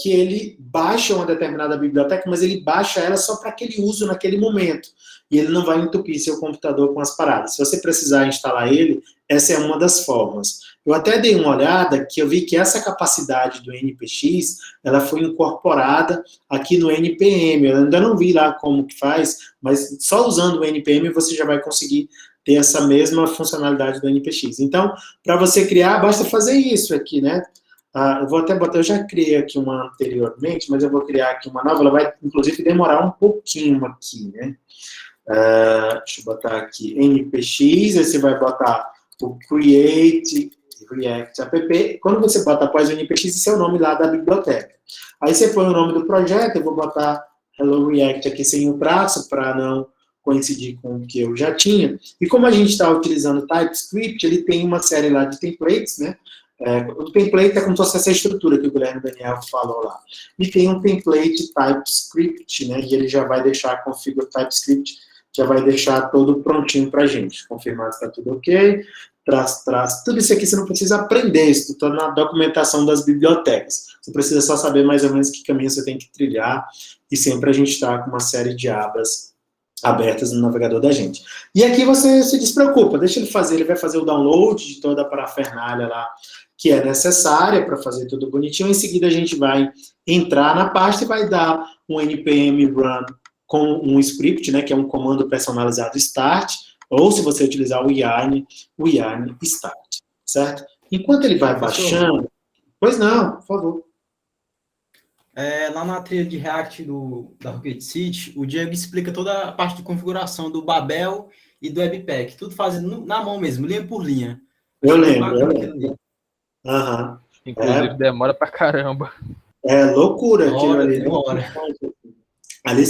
Que ele baixa uma determinada biblioteca, mas ele baixa ela só para aquele uso naquele momento. E ele não vai entupir seu computador com as paradas. Se você precisar instalar ele, essa é uma das formas. Eu até dei uma olhada, que eu vi que essa capacidade do NPX, ela foi incorporada aqui no NPM. Eu ainda não vi lá como que faz, mas só usando o NPM você já vai conseguir ter essa mesma funcionalidade do NPX. Então, para você criar, basta fazer isso aqui, né? Eu vou até botar, eu já criei aqui uma anteriormente, mas eu vou criar aqui uma nova, ela vai, inclusive, demorar um pouquinho aqui, né? Deixa eu botar aqui NPX, aí você vai botar o Create React App. Quando você bota após o NPX, esse é o nome lá da biblioteca. Aí você põe o nome do projeto, eu vou botar Hello React aqui sem o traço, para não coincidir com o que eu já tinha. E como a gente está utilizando TypeScript, ele tem uma série lá de templates, né? O template é como se fosse essa estrutura que o Guilherme Daniel falou lá. E tem um template TypeScript, né? E ele já vai deixar configure TypeScript, já vai deixar todo prontinho para a gente. Confirmar se está tudo ok. Traz. Tudo isso aqui você não precisa aprender, isso está na documentação das bibliotecas. Você precisa só saber mais ou menos que caminho você tem que trilhar. E sempre a gente está com uma série de abas abertas no navegador da gente. E aqui você se despreocupa, deixa ele fazer, ele vai fazer o download de toda a parafernália lá que é necessária para fazer tudo bonitinho. Em seguida a gente vai entrar na pasta e vai dar um npm run com um script, né, que é um comando personalizado start, ou se você utilizar o yarn start, certo? Enquanto ele vai baixando... Pois não, por favor. Lá na trilha de React da Rocket City, o Diego explica toda a parte de configuração do Babel e do Webpack, tudo fazendo na mão mesmo, linha por linha. Eu lembro. Uhum. Inclusive demora pra caramba. É loucura aquilo ali. Demora.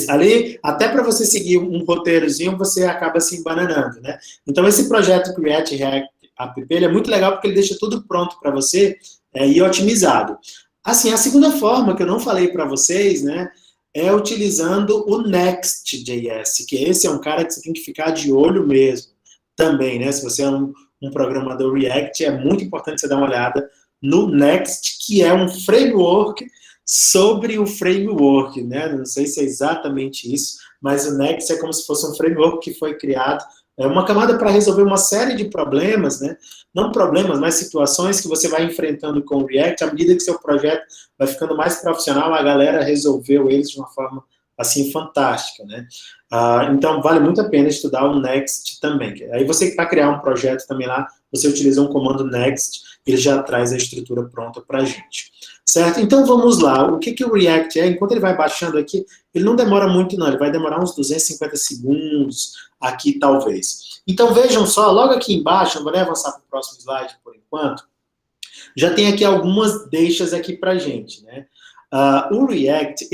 Ali, até para você seguir um roteirozinho, você acaba se embananando, né? Então, esse projeto Create React App, ele é muito legal porque ele deixa tudo pronto para você e otimizado. Assim, a segunda forma que eu não falei para vocês, né, é utilizando o Next.js, que esse é um cara que você tem que ficar de olho mesmo, também, né? Se você é um programador React, é muito importante você dar uma olhada no Next, que é um framework sobre o framework, né? Não sei se é exatamente isso, mas o Next é como se fosse um framework que foi criado, é uma camada para resolver uma série de problemas, né? Não problemas, mas situações que você vai enfrentando com o React, à medida que seu projeto vai ficando mais profissional, a galera resolveu eles de uma forma, assim, fantástica, né? Então, vale muito a pena estudar o Next também. Aí você, para criar um projeto também lá, você utiliza um comando Next, ele já traz a estrutura pronta para a gente. Certo? Então, vamos lá. O que o React é? Enquanto ele vai baixando aqui, ele não demora muito, não. Ele vai demorar uns 250 segundos aqui, talvez. Então, vejam só, logo aqui embaixo, eu vou avançar para o próximo slide por enquanto, já tem aqui algumas deixas aqui para a gente, né? O React,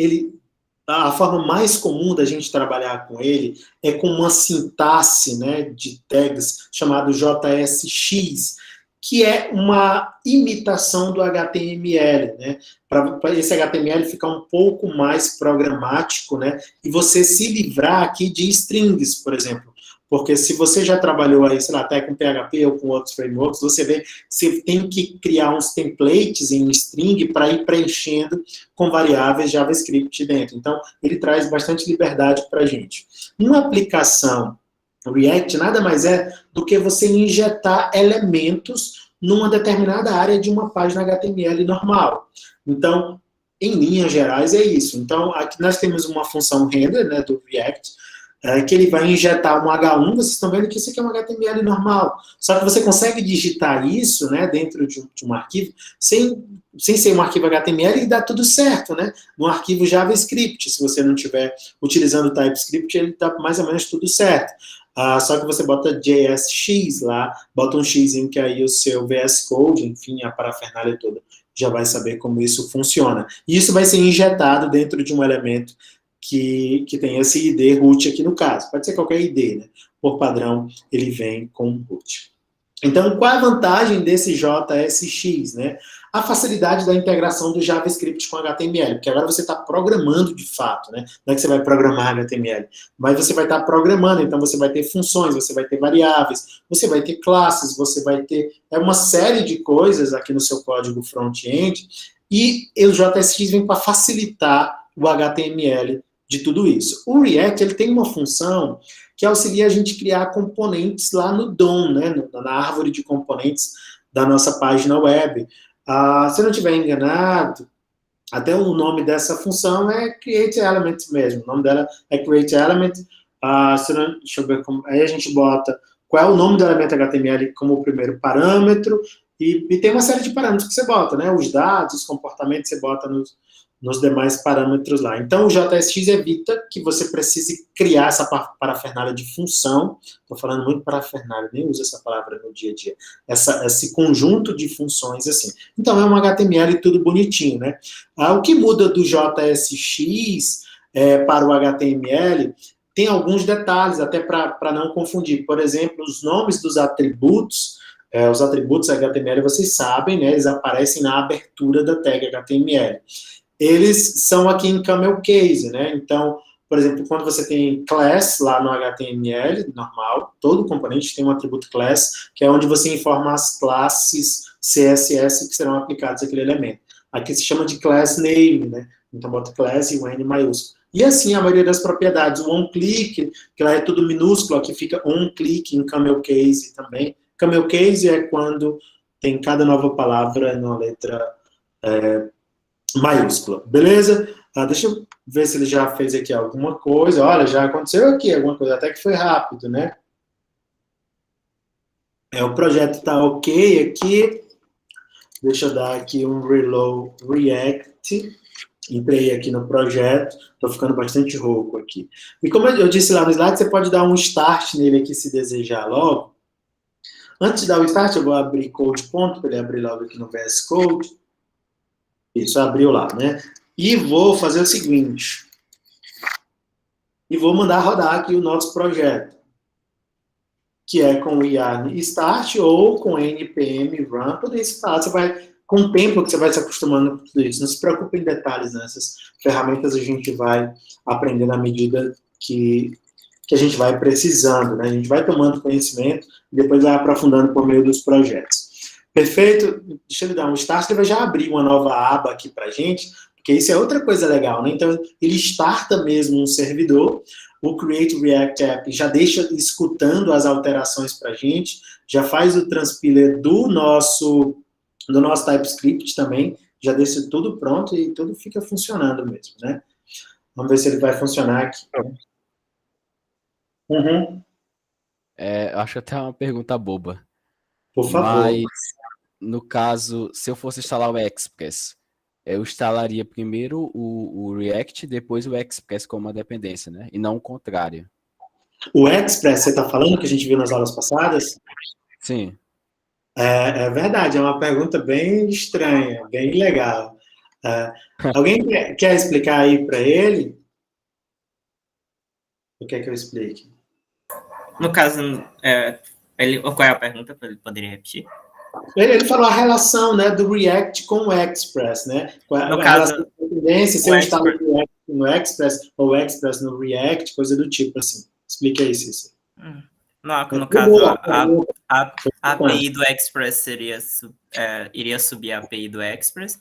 a forma mais comum da gente trabalhar com ele é com uma sintaxe, né, de tags chamado JSX, que é uma imitação do HTML, né? Para esse HTML ficar um pouco mais programático, né? E você se livrar aqui de strings, por exemplo. Porque se você já trabalhou aí, sei lá, até com PHP ou com outros frameworks, você vê que você tem que criar uns templates em string para ir preenchendo com variáveis JavaScript dentro. Então, ele traz bastante liberdade para a gente. Uma aplicação React nada mais é do que você injetar elementos numa determinada área de uma página HTML normal. Então, em linhas gerais, é isso. Então, aqui nós temos uma função render, né, do React, que ele vai injetar um H1, vocês estão vendo que isso aqui é um HTML normal. Só que você consegue digitar isso, né, dentro de um arquivo, sem ser um arquivo HTML e dá tudo certo, né? No arquivo JavaScript, se você não estiver utilizando o TypeScript, ele dá mais ou menos tudo certo. Só que você bota JSX lá, bota um X em que aí o seu VS Code, enfim, a parafernália toda, já vai saber como isso funciona. E isso vai ser injetado dentro de um elemento que tem esse ID root aqui no caso. Pode ser qualquer ID, né? Por padrão, ele vem com root. Então, qual é a vantagem desse JSX, né? A facilidade da integração do JavaScript com HTML, porque agora você está programando de fato, né? Não é que você vai programar HTML, mas você vai estar programando, então você vai ter funções, você vai ter variáveis, você vai ter classes, você vai ter uma série de coisas aqui no seu código front-end, e o JSX vem para facilitar o HTML de tudo isso. O React, ele tem uma função que auxilia a gente criar componentes lá no DOM, né? Na árvore de componentes da nossa página web. Se eu não estiver enganado, até o nome dessa função é Create Element mesmo. O nome dela é Create Element. Deixa eu ver como. Aí a gente bota qual é o nome do elemento HTML como o primeiro parâmetro. E tem uma série de parâmetros que você bota, né? Os dados, os comportamentos, você bota nos demais parâmetros lá. Então, o JSX evita que você precise criar essa parafernália de função. Estou falando muito parafernália, nem uso essa palavra no dia a dia. Esse conjunto de funções, assim. Então, é um HTML tudo bonitinho, né? O que muda do JSX para o HTML tem alguns detalhes, até para não confundir. Por exemplo, os nomes dos atributos os atributos HTML, vocês sabem, né, eles aparecem na abertura da tag HTML. Eles são aqui em camel case, né? Então, por exemplo, quando você tem class lá no HTML, normal, todo componente tem um atributo class, que é onde você informa as classes CSS que serão aplicadas àquele elemento. Aqui se chama de class name, né? Então, bota class e o N maiúsculo. E assim, a maioria das propriedades, o onClick, que lá é tudo minúsculo, aqui fica onClick em camel case também. Camel case é quando tem cada nova palavra numa letra maiúscula, beleza? Deixa eu ver se ele já fez aqui alguma coisa. Olha, já aconteceu aqui alguma coisa, até que foi rápido, né? O projeto está ok aqui. Deixa eu dar aqui um reload react. Entrei aqui no projeto, estou ficando bastante rouco aqui. E como eu disse lá no slide, você pode dar um start nele aqui se desejar logo. Antes de dar o start, eu vou abrir code ponto, para ele abrir logo aqui no VS Code. Isso, abriu lá, né? E vou fazer o seguinte. E vou mandar rodar aqui o nosso projeto. Que é com o yarn start ou com npm run. Tudo isso tá, você vai, com o tempo que você vai se acostumando com tudo isso. Não se preocupe em detalhes, né? Essas ferramentas a gente vai aprendendo à medida que a gente vai precisando, né? A gente vai tomando conhecimento e depois vai aprofundando por meio dos projetos. Perfeito? Deixa eu dar um start, ele vai já abrir uma nova aba aqui pra gente, porque isso é outra coisa legal, né? Então, ele starta mesmo um servidor, o Create React App já deixa escutando as alterações pra gente, já faz o transpiler do nosso TypeScript também, já deixa tudo pronto e tudo fica funcionando mesmo, né? Vamos ver se ele vai funcionar aqui. Uhum. Acho até uma pergunta boba. Por favor. Mas, no caso, se eu fosse instalar o Express, eu instalaria primeiro o React, depois o Express como uma dependência, né? E não o contrário. O Express, você está falando, que a gente viu nas aulas passadas? Sim. É verdade, é uma pergunta bem estranha, bem legal. Alguém quer explicar aí para ele? O que é que eu explique? No caso, qual é a pergunta? Ele poderia repetir? Ele falou a relação, né, do React com o Express, né? No caso, se eu instalo o React no Express ou o Express no React, coisa do tipo, assim. Explica aí, Cícero. No caso, a API do Express iria subir a API do Express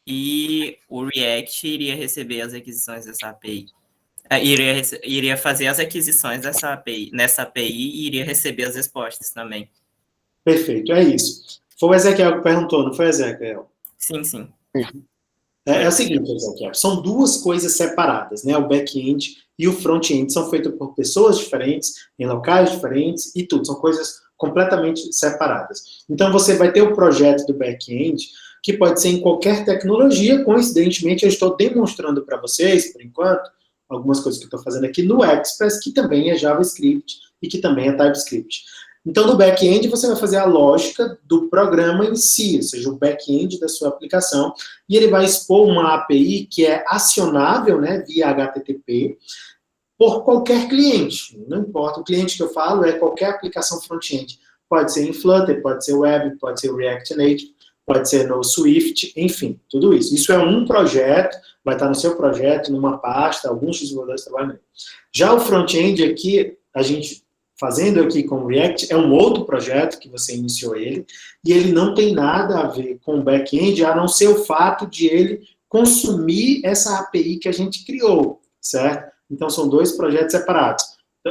e o React iria receber as requisições dessa API. Iria fazer as aquisições nessa API e iria receber as respostas também. Perfeito, é isso. Foi o Ezequiel que perguntou, não foi, Ezequiel? Sim, sim. É o seguinte, Ezequiel, são duas coisas separadas, né? O back-end e o front-end são feitos por pessoas diferentes, em locais diferentes e tudo. São coisas completamente separadas. Então, você vai ter o projeto do back-end, que pode ser em qualquer tecnologia. Coincidentemente, eu estou demonstrando para vocês, por enquanto, algumas coisas que eu estou fazendo aqui no Express, que também é JavaScript e que também é TypeScript. Então, no back-end, você vai fazer a lógica do programa em si, ou seja, o back-end da sua aplicação, e ele vai expor uma API que é acionável, né, via HTTP, por qualquer cliente. Não importa, o cliente que eu falo é qualquer aplicação front-end. Pode ser em Flutter, pode ser web, pode ser React Native, pode ser no Swift, enfim, tudo isso. Isso é um projeto, vai estar no seu projeto, numa pasta, alguns desenvolvedores trabalham nele. Já o front-end aqui, a gente fazendo aqui com o React, é um outro projeto que você iniciou ele, e ele não tem nada a ver com o back-end, a não ser o fato de ele consumir essa API que a gente criou, certo? Então, são dois projetos separados.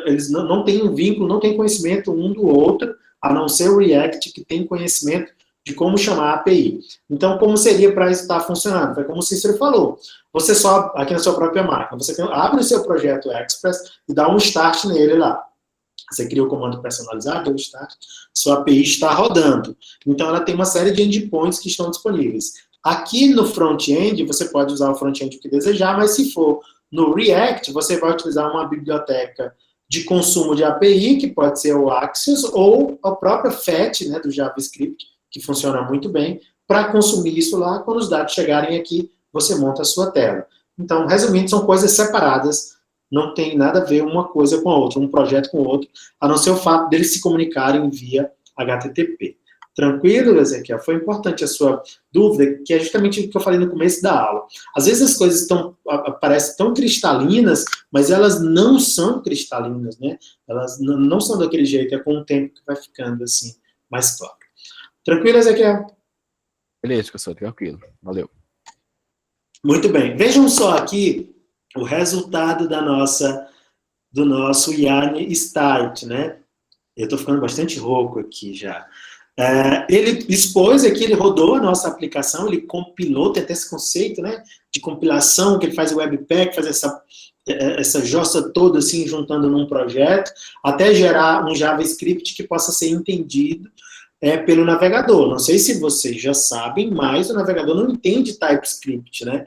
Eles não têm um vínculo, não têm conhecimento um do outro, a não ser o React, que tem conhecimento de como chamar a API. Então, como seria para isso estar funcionando? Foi como o Cícero falou. Você só, aqui na sua própria máquina, você abre o seu projeto Express e dá um start nele lá. Você cria o comando personalizado, deu start, sua API está rodando. Então, ela tem uma série de endpoints que estão disponíveis. Aqui no front-end, você pode usar o front-end que desejar, mas se for no React, você vai utilizar uma biblioteca de consumo de API, que pode ser o Axios, ou a própria FET, né, do JavaScript, que funciona muito bem, para consumir isso lá. Quando os dados chegarem aqui, você monta a sua tela. Então, resumindo, são coisas separadas, não tem nada a ver uma coisa com a outra, um projeto com o outro, a não ser o fato deles se comunicarem via HTTP. Tranquilo, Ezequiel? Foi importante a sua dúvida, que é justamente o que eu falei no começo da aula. Às vezes as coisas parecem tão cristalinas, mas elas não são cristalinas, né? Elas não são daquele jeito, é com o tempo que vai ficando assim, mais claro. Tranquilo, Ezequiel? Beleza, professor, tranquilo. Valeu. Muito bem. Vejam só aqui o resultado do nosso Yarn Start, né? Eu estou ficando bastante rouco aqui já. Ele expôs aqui, ele rodou a nossa aplicação, ele compilou, tem até esse conceito, né, de compilação, que ele faz o Webpack, faz essa jossa toda, assim, juntando num projeto, até gerar um JavaScript que possa ser entendido pelo navegador. Não sei se vocês já sabem, mas o navegador não entende TypeScript, né?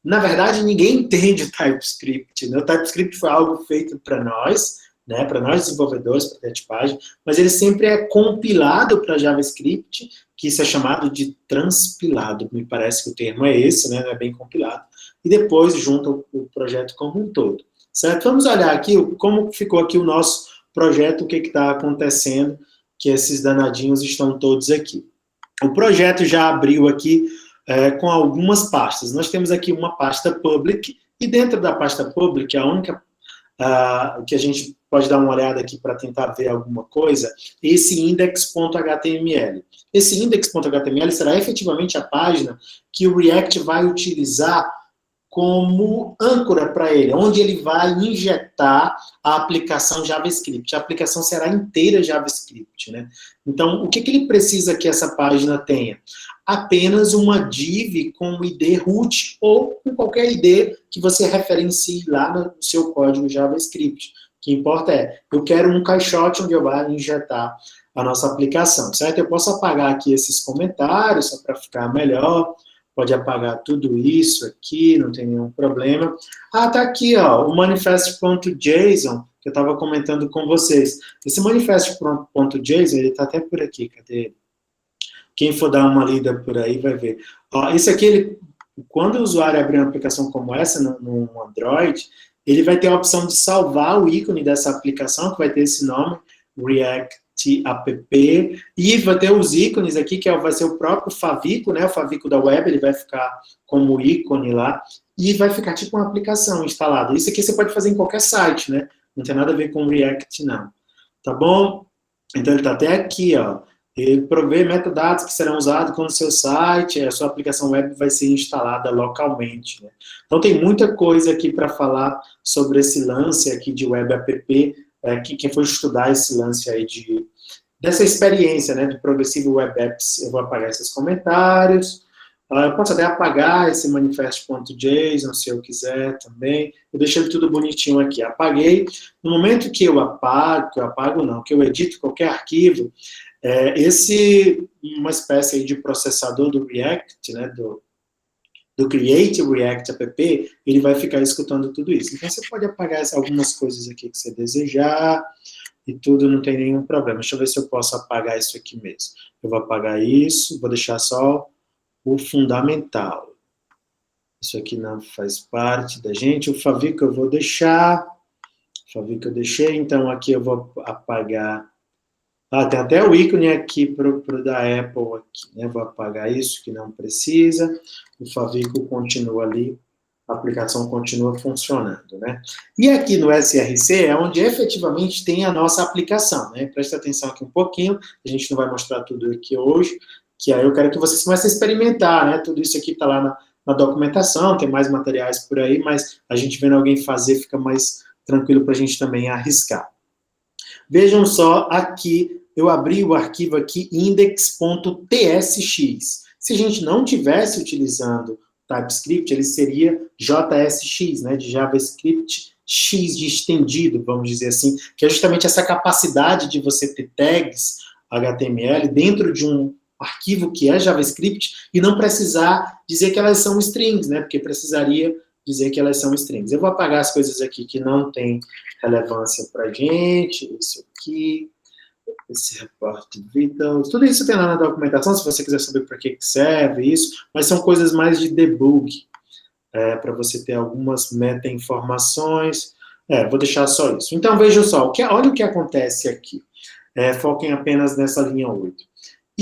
Na verdade, ninguém entende TypeScript, né? O TypeScript foi algo feito para nós, né, para nós desenvolvedores, para a tipagem, mas ele sempre é compilado para JavaScript, que isso é chamado de transpilado, me parece que o termo é esse, né, não é bem compilado, e depois junta o projeto como um todo, certo? Vamos olhar aqui como ficou aqui o nosso projeto, o que está acontecendo, que esses danadinhos estão todos aqui. O projeto já abriu aqui com algumas pastas. Nós temos aqui uma pasta public, e dentro da pasta public, a única que a gente pode dar uma olhada aqui para tentar ver alguma coisa, esse index.html. Esse index.html será efetivamente a página que o React vai utilizar como âncora para ele, onde ele vai injetar a aplicação JavaScript. A aplicação será inteira JavaScript, né? Então, o que ele precisa que essa página tenha? Apenas uma div com o ID root ou com qualquer ID que você referencie lá no seu código JavaScript. O que importa eu quero um caixote onde eu vou injetar a nossa aplicação, certo? Eu posso apagar aqui esses comentários, só para ficar melhor. Pode apagar tudo isso aqui, não tem nenhum problema. Tá aqui, ó, o manifest.json, que eu estava comentando com vocês. Esse manifest.json, ele está até por aqui, cadê ele? Quem for dar uma lida por aí vai ver. Ó, esse aqui, quando o usuário abrir uma aplicação como essa no Android, ele vai ter a opção de salvar o ícone dessa aplicação, que vai ter esse nome, React App, e vai ter os ícones aqui, que vai ser o próprio favicon, né, o favicon da web, ele vai ficar como ícone lá, e vai ficar tipo uma aplicação instalada. Isso aqui você pode fazer em qualquer site, né, não tem nada a ver com React, não. Tá bom? Então ele tá até aqui, ó. Ele provê metadados que serão usados quando o seu site, a sua aplicação web vai ser instalada localmente, né? Então tem muita coisa aqui para falar sobre esse lance aqui de Web App, quem for estudar esse lance aí dessa experiência, né, de Progressive Web Apps, eu vou apagar esses comentários, eu posso até apagar esse manifest.json, se eu quiser também, eu deixei tudo bonitinho aqui, apaguei. No momento que eu que eu edito qualquer arquivo, uma espécie aí de processador do React, né, do Create React App, ele vai ficar escutando tudo isso. Então, você pode apagar algumas coisas aqui que você desejar, e tudo, não tem nenhum problema. Deixa eu ver se eu posso apagar isso aqui mesmo. Eu vou apagar isso, vou deixar só o fundamental. Isso aqui não faz parte da gente. O favicon eu vou deixar. O favicon eu deixei, então aqui eu vou apagar. Tem até o ícone aqui pro da Apple aqui, né? Vou apagar isso, que não precisa. O favicon continua ali, a aplicação continua funcionando, né? E aqui no SRC é onde efetivamente tem a nossa aplicação, né? Presta atenção aqui um pouquinho, a gente não vai mostrar tudo aqui hoje, que aí eu quero que vocês comecem a experimentar, né? Tudo isso aqui está lá na documentação, tem mais materiais por aí, mas a gente vendo alguém fazer fica mais tranquilo para a gente também arriscar. Vejam só aqui, eu abri o arquivo aqui index.tsx. Se a gente não tivesse utilizando TypeScript, ele seria JSX, né, de JavaScript X de estendido, vamos dizer assim, que é justamente essa capacidade de você ter tags HTML dentro de um arquivo que é JavaScript e não precisar dizer que elas são strings, né, porque precisaria dizer que elas são strings. Eu vou apagar as coisas aqui que não tem relevância pra gente, isso aqui, esse repórter Vitals, tudo isso tem lá na documentação, se você quiser saber para que serve isso, mas são coisas mais de debug, para você ter algumas meta-informações, vou deixar só isso. Então, vejam só, olha o que acontece aqui, foquem apenas nessa linha 8.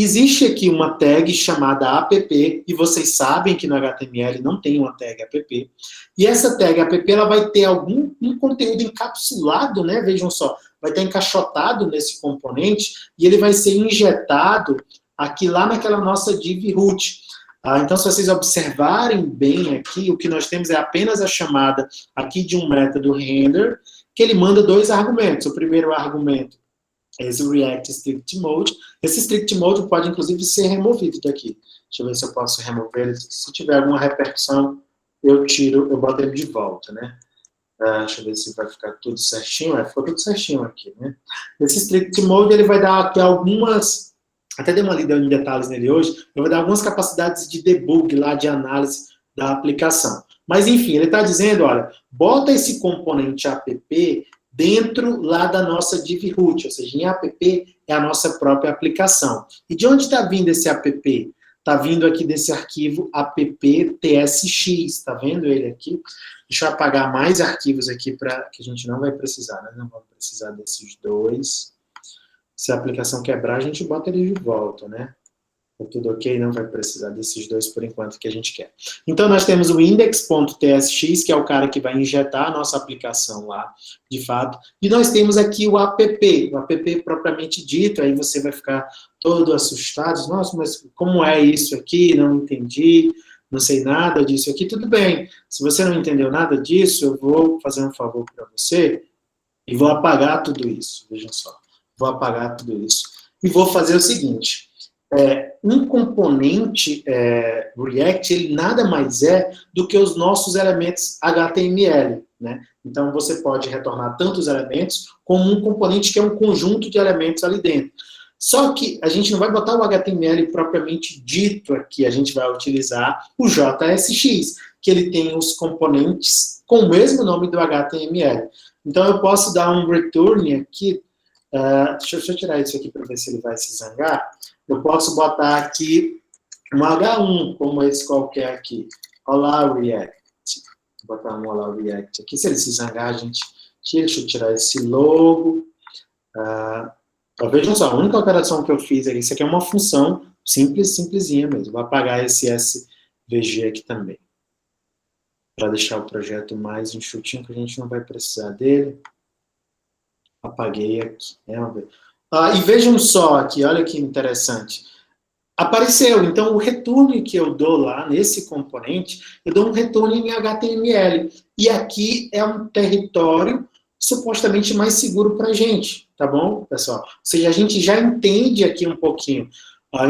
Existe aqui uma tag chamada app, e vocês sabem que no HTML não tem uma tag app. E essa tag app ela vai ter um conteúdo encapsulado, né? Vejam só, vai estar encaixotado nesse componente e ele vai ser injetado aqui lá naquela nossa div root. Então, se vocês observarem bem aqui, o que nós temos é apenas a chamada aqui de um método render, que ele manda 2 argumentos. O primeiro argumento é esse React Strict Mode. Esse Strict Mode pode, inclusive, ser removido daqui. Deixa eu ver se eu posso remover ele. Se tiver alguma repercussão, eu boto ele de volta, né? Deixa eu ver se vai ficar tudo certinho. Ficou tudo certinho aqui, né? Esse Strict Mode, ele vai dar aqui algumas... Até dei uma lida em detalhes nele hoje. Ele vai dar algumas capacidades de debug lá, de análise da aplicação. Mas, enfim, ele está dizendo, olha, bota esse componente app dentro lá da nossa div root, ou seja, em app é a nossa própria aplicação. E de onde está vindo esse app? Está vindo aqui desse arquivo app.tsx, está vendo ele aqui? Deixa eu apagar mais arquivos aqui, que a gente não vai precisar, né? Não vamos precisar desses 2. Se a aplicação quebrar, a gente bota ele de volta, né? Tá tudo ok, não vai precisar desses 2 por enquanto que a gente quer. Então, nós temos o index.tsx, que é o cara que vai injetar a nossa aplicação lá, de fato. E nós temos aqui o app propriamente dito, aí você vai ficar todo assustado. Nossa, mas como é isso aqui? Não entendi, não sei nada disso aqui. Tudo bem, se você não entendeu nada disso, eu vou fazer um favor para você e vou apagar tudo isso. Vejam só, vou apagar tudo isso. E vou fazer o seguinte... um componente React, ele nada mais é do que os nossos elementos HTML, né? Então, você pode retornar tanto os elementos, como um componente que é um conjunto de elementos ali dentro. Só que a gente não vai botar o HTML propriamente dito aqui, a gente vai utilizar o JSX, que ele tem os componentes com o mesmo nome do HTML. Então, eu posso dar um return aqui, deixa eu tirar isso aqui para ver se ele vai se zangar. Eu posso botar aqui um H1, como esse qualquer aqui. Olá, React. Vou botar um Olá, React aqui. Se ele se zangar, a gente tira. Deixa eu tirar esse logo. Vejam só, a única alteração que eu fiz aqui, isso aqui é uma função simplesinha mesmo. Vou apagar esse SVG aqui também. Para deixar o projeto mais enxutinho, que a gente não vai precisar dele. Apaguei aqui. E vejam só aqui, olha que interessante. Apareceu, então o return que eu dou lá nesse componente, eu dou um return em HTML. E aqui é um território supostamente mais seguro para a gente, tá bom, pessoal? Ou seja, a gente já entende aqui um pouquinho.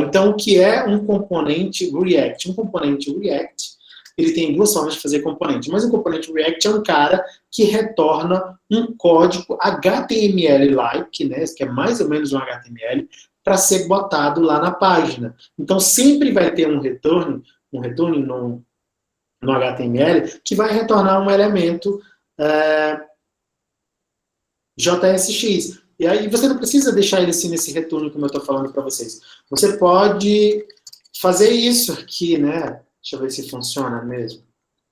Então, o que é um componente React? Um componente React, ele tem 2 formas de fazer componente, mas um componente React é um cara que retorna um código HTML-like, né, que é mais ou menos um HTML, para ser botado lá na página. Então, sempre vai ter um return no HTML, que vai retornar um elemento JSX. E aí, você não precisa deixar ele assim nesse return, como eu estou falando para vocês. Você pode fazer isso aqui, né? Deixa eu ver se funciona mesmo.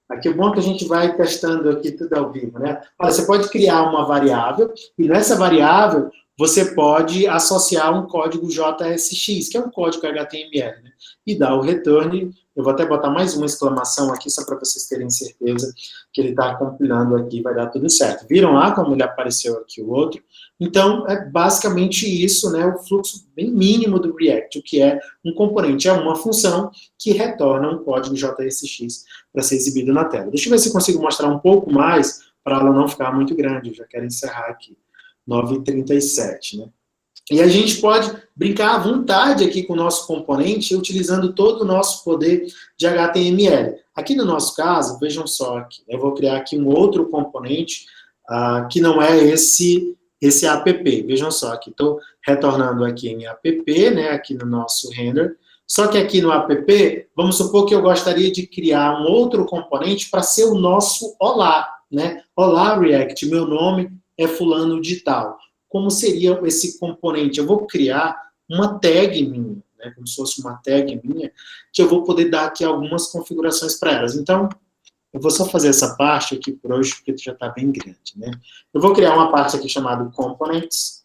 Aqui o bom é que a gente vai testando aqui tudo ao vivo, né? Olha, você pode criar uma variável, e nessa variável você pode associar um código JSX, que é um código HTML, né? E dar o return. Eu vou até botar mais uma exclamação aqui, só para vocês terem certeza que ele está compilando aqui, vai dar tudo certo. Viram lá como ele apareceu aqui o outro? Então, é basicamente isso, né? O fluxo bem mínimo do React, o que é um componente, é uma função que retorna um código JSX para ser exibido na tela. Deixa eu ver se eu consigo mostrar um pouco mais, para ela não ficar muito grande. Eu já quero encerrar aqui. 9h37, né? E a gente pode brincar à vontade aqui com o nosso componente, utilizando todo o nosso poder de HTML. Aqui no nosso caso, vejam só aqui, eu vou criar aqui um outro componente que não é esse app. Vejam só, aqui estou retornando aqui em app, né, aqui no nosso render. Só que aqui no app, vamos supor que eu gostaria de criar um outro componente para ser o nosso olá, né? Olá, React, meu nome é fulano de tal. Como seria esse componente? Eu vou criar uma tag minha, né, como se fosse uma tag minha, que eu vou poder dar aqui algumas configurações para elas. Então, eu vou só fazer essa parte aqui por hoje, porque já está bem grande, né? Eu vou criar uma parte aqui chamada Components.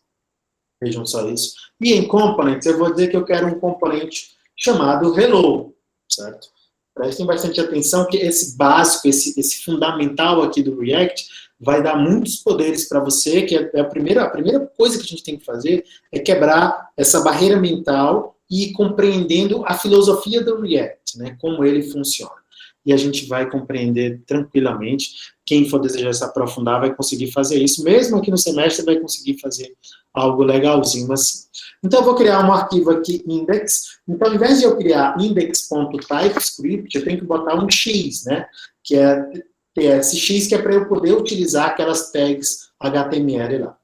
Vejam só isso. E em components, eu vou dizer que eu quero um componente chamado hello, certo? Prestem bastante atenção que esse básico, esse fundamental aqui do React vai dar muitos poderes para você, que é a primeira coisa que a gente tem que fazer é quebrar essa barreira mental e ir compreendendo a filosofia do React, né? Como ele funciona. E a gente vai compreender tranquilamente. Quem for desejar se aprofundar vai conseguir fazer isso. Mesmo aqui no semestre vai conseguir fazer algo legalzinho assim. Então, eu vou criar um arquivo aqui, index. Então, ao invés de eu criar index.typescript, eu tenho que botar um X, né? Que é esse X que é para eu poder utilizar aquelas tags HTML lá.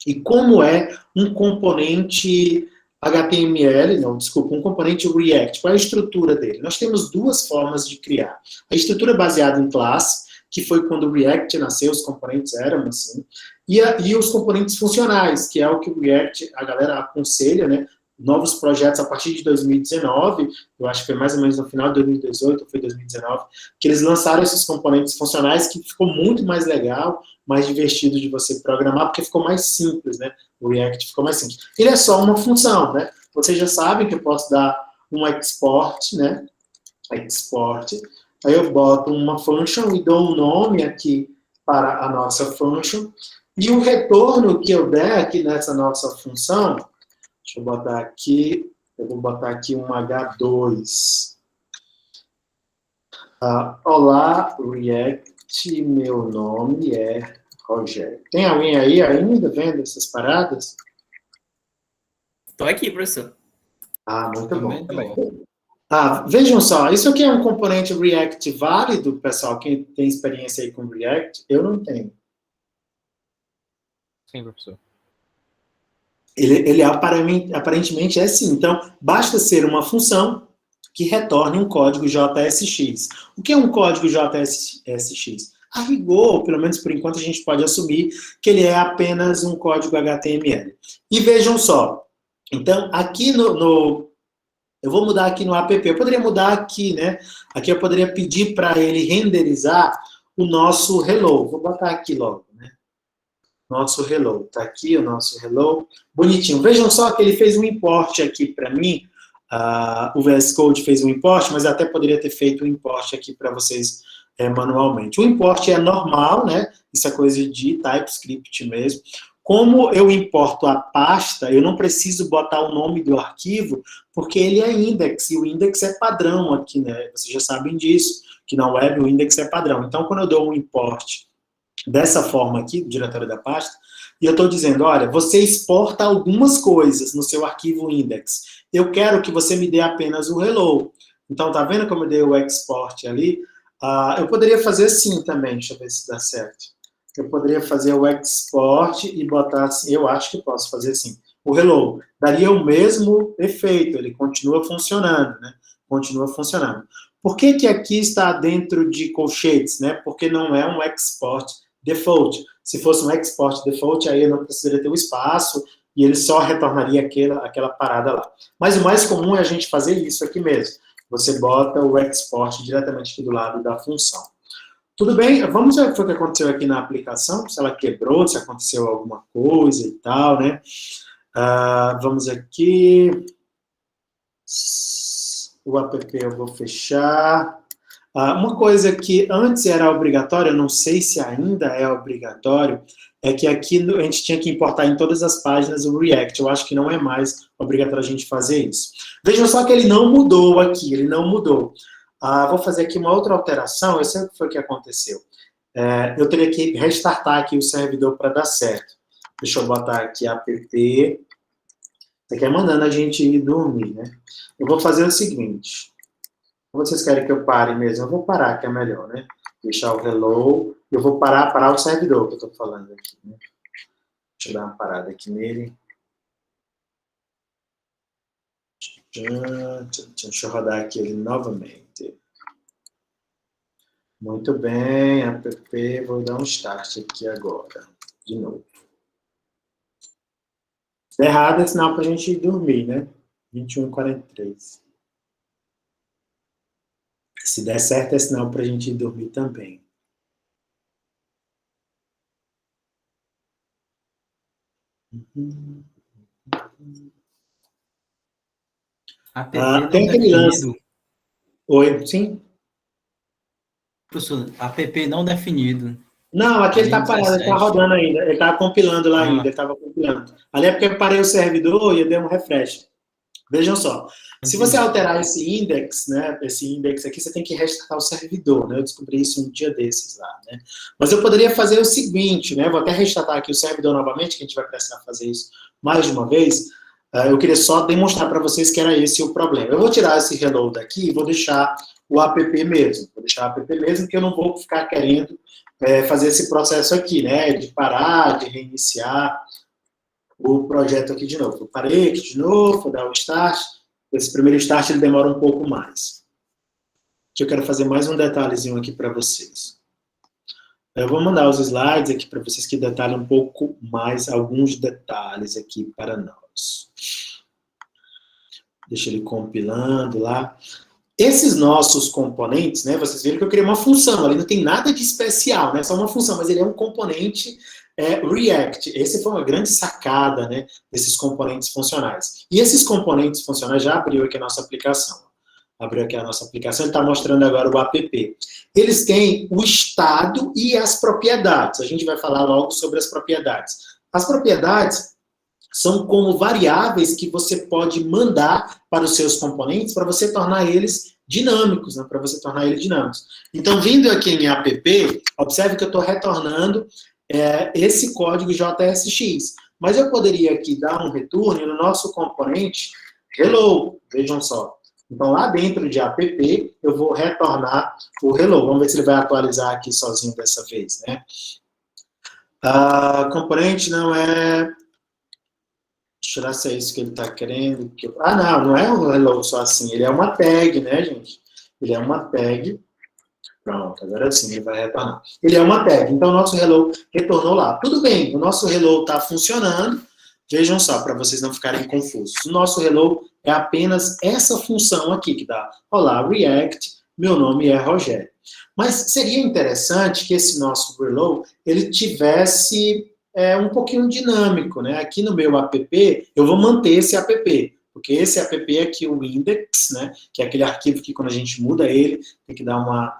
E como é um componente HTML, não, desculpa, um componente React, qual é a estrutura dele? Nós temos duas formas de criar. A estrutura baseada em classe, que foi quando o React nasceu, os componentes eram assim, e os componentes funcionais, que é o que o React, a galera aconselha, né? Novos projetos a partir de 2019, eu acho que foi mais ou menos no final de 2018, ou foi 2019, que eles lançaram esses componentes funcionais, que ficou muito mais legal, mais divertido de você programar, porque ficou mais simples, né? O React ficou mais simples. Ele é só uma função, né? Vocês já sabem que eu posso dar um export, né? Export. Aí eu boto uma function e dou um nome aqui para a nossa function. E o retorno que eu der aqui nessa nossa função, deixa eu botar aqui, eu vou botar aqui um H2. Olá, React, meu nome é Rogério. Tem alguém aí ainda vendo essas paradas? Estou aqui, professor. Muito bom. Também. Vejam só, isso aqui é um componente React válido, pessoal? Quem tem experiência aí com React? Eu não tenho. Sim, professor. Ele aparentemente é sim. Então, basta ser uma função que retorne um código JSX. O que é um código JSX? A rigor, pelo menos por enquanto, a gente pode assumir que ele é apenas um código HTML. E vejam só. Então, aqui eu vou mudar aqui no app. Eu poderia mudar aqui, né? Aqui eu poderia pedir para ele renderizar o nosso hello. Vou botar aqui logo, né? Nosso hello. Tá aqui o nosso hello. Bonitinho. Vejam só que ele fez um import aqui para mim. O VS Code fez um import, mas até poderia ter feito um import aqui para vocês manualmente. O import é normal, né? Isso é coisa de TypeScript mesmo. Como eu importo a pasta, eu não preciso botar o nome do arquivo, porque ele é index, e o index é padrão aqui, né? Vocês já sabem disso, que na web o index é padrão. Então, quando eu dou um import dessa forma aqui, do diretório da pasta, e eu estou dizendo, olha, você exporta algumas coisas no seu arquivo index. Eu quero que você me dê apenas o hello. Então, tá vendo como eu dei o export ali? Eu poderia fazer assim também, deixa eu ver se dá certo. Eu poderia fazer o export e botar assim, eu acho que posso fazer assim, o hello. Daria o mesmo efeito, ele continua funcionando, né? Continua funcionando. Por que que aqui está dentro de colchetes, né? Porque não é um export default. Se fosse um export default, aí eu não precisaria ter o espaço e ele só retornaria aquela parada lá. Mas o mais comum é a gente fazer isso aqui mesmo. Você bota o export diretamente aqui do lado da função. Tudo bem, vamos ver o que foi que aconteceu aqui na aplicação, se ela quebrou, se aconteceu alguma coisa e tal, né? Vamos aqui. O app eu vou fechar. Uma coisa que antes era obrigatória, eu não sei se ainda é obrigatório, é que aqui a gente tinha que importar em todas as páginas o React. Eu acho que não é mais obrigatório a gente fazer isso. Vejam só que ele não mudou aqui, ele não mudou. Vou fazer aqui uma outra alteração, eu sei o que foi que aconteceu. Eu teria que restartar aqui o servidor para dar certo. Deixa eu botar aqui app. Você quer mandando a gente ir dormir, né? Eu vou fazer o seguinte. Vocês querem que eu pare mesmo? Eu vou parar, que é melhor, né? Deixar o hello. Eu vou parar o servidor que eu estou falando aqui, né? Deixa eu dar uma parada aqui nele. Deixa eu rodar aqui ele novamente. Muito bem, app, vou dar um start aqui agora, de novo. Se der errado é sinal para a gente ir dormir, né? 21h43. Se der certo é sinal para a gente ir dormir também. app não tem aquele lance. definido. Oi, sim? Professor, app não definido. Não, aqui ele está parado, ele está 17. rodando ainda. Ele estava compilando lá Ah. ainda, ele estava compilando. Ali é porque eu parei o servidor e eu dei um refresh. Vejam só. Se você alterar esse index, né, esse index aqui, você tem que restartar o servidor, né? Eu descobri isso um dia desses lá, né? Mas eu poderia fazer o seguinte, né? Vou até restartar aqui o servidor novamente, que a gente vai precisar fazer isso mais de uma vez. Eu queria só demonstrar para vocês que era esse o problema. Eu vou tirar esse hello daqui e vou deixar o app mesmo. Vou deixar o app mesmo, porque eu não vou ficar querendo fazer esse processo aqui, né? De parar, de reiniciar o projeto aqui de novo. Eu parei aqui de novo, vou dar o start. Esse primeiro start ele demora um pouco mais. Aqui eu quero fazer mais um detalhezinho aqui para vocês. Eu vou mandar os slides aqui para vocês que detalhem um pouco mais, alguns detalhes aqui para nós. Deixa ele compilando lá. Esses nossos componentes, né, vocês viram que eu criei uma função, ali não tem nada de especial, né, só uma função, mas ele é um componente React. Essa foi uma grande sacada, né, desses componentes funcionais. E esses componentes funcionais, já abriu aqui a nossa aplicação. Abriu aqui a nossa aplicação, ele está mostrando agora o app. Eles têm o estado e as propriedades. A gente vai falar logo sobre as propriedades. As propriedades são como variáveis que você pode mandar para os seus componentes para você tornar eles dinâmicos, né? Para você tornar eles dinâmicos. Então, vindo aqui em app, observe que eu estou retornando esse código JSX. Mas eu poderia aqui dar um return no nosso componente hello, vejam só. Então, lá dentro de app, eu vou retornar o hello. Vamos ver se ele vai atualizar aqui sozinho dessa vez, né? Componente não é... Deixa eu ver se é isso que ele está querendo. Não é um hello só assim. Ele é uma tag, né, gente? Ele é uma tag. Pronto, agora sim ele vai retornar. Ele é uma tag. Então, o nosso hello retornou lá. Tudo bem, o nosso hello está funcionando. Vejam só, para vocês não ficarem confusos. O nosso hello é apenas essa função aqui, que dá: olá, React, meu nome é Rogério. Mas seria interessante que esse nosso hello, ele tivesse um pouquinho dinâmico, né? Aqui no meu app, eu vou manter esse app, porque esse app é aqui o index, né? Que é aquele arquivo que quando a gente muda ele, tem que dar uma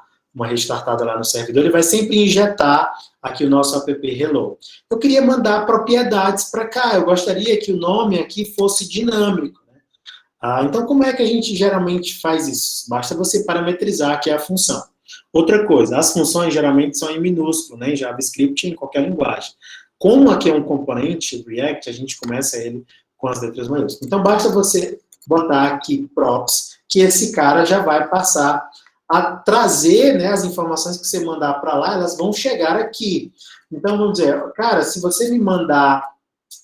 restartada lá no servidor, ele vai sempre injetar aqui o nosso app hello. Eu queria mandar propriedades para cá, eu gostaria que o nome aqui fosse dinâmico, né? Então, como é que a gente geralmente faz isso? Basta você parametrizar aqui a função. Outra coisa, as funções geralmente são em minúsculo, né? Em JavaScript e em qualquer linguagem. Como aqui é um componente React, a gente começa ele com as letras maiúsculas. Então, basta você botar aqui props, que esse cara já vai passar a trazer, né, as informações que você mandar para lá, elas vão chegar aqui. Então, vamos dizer, cara, se você me mandar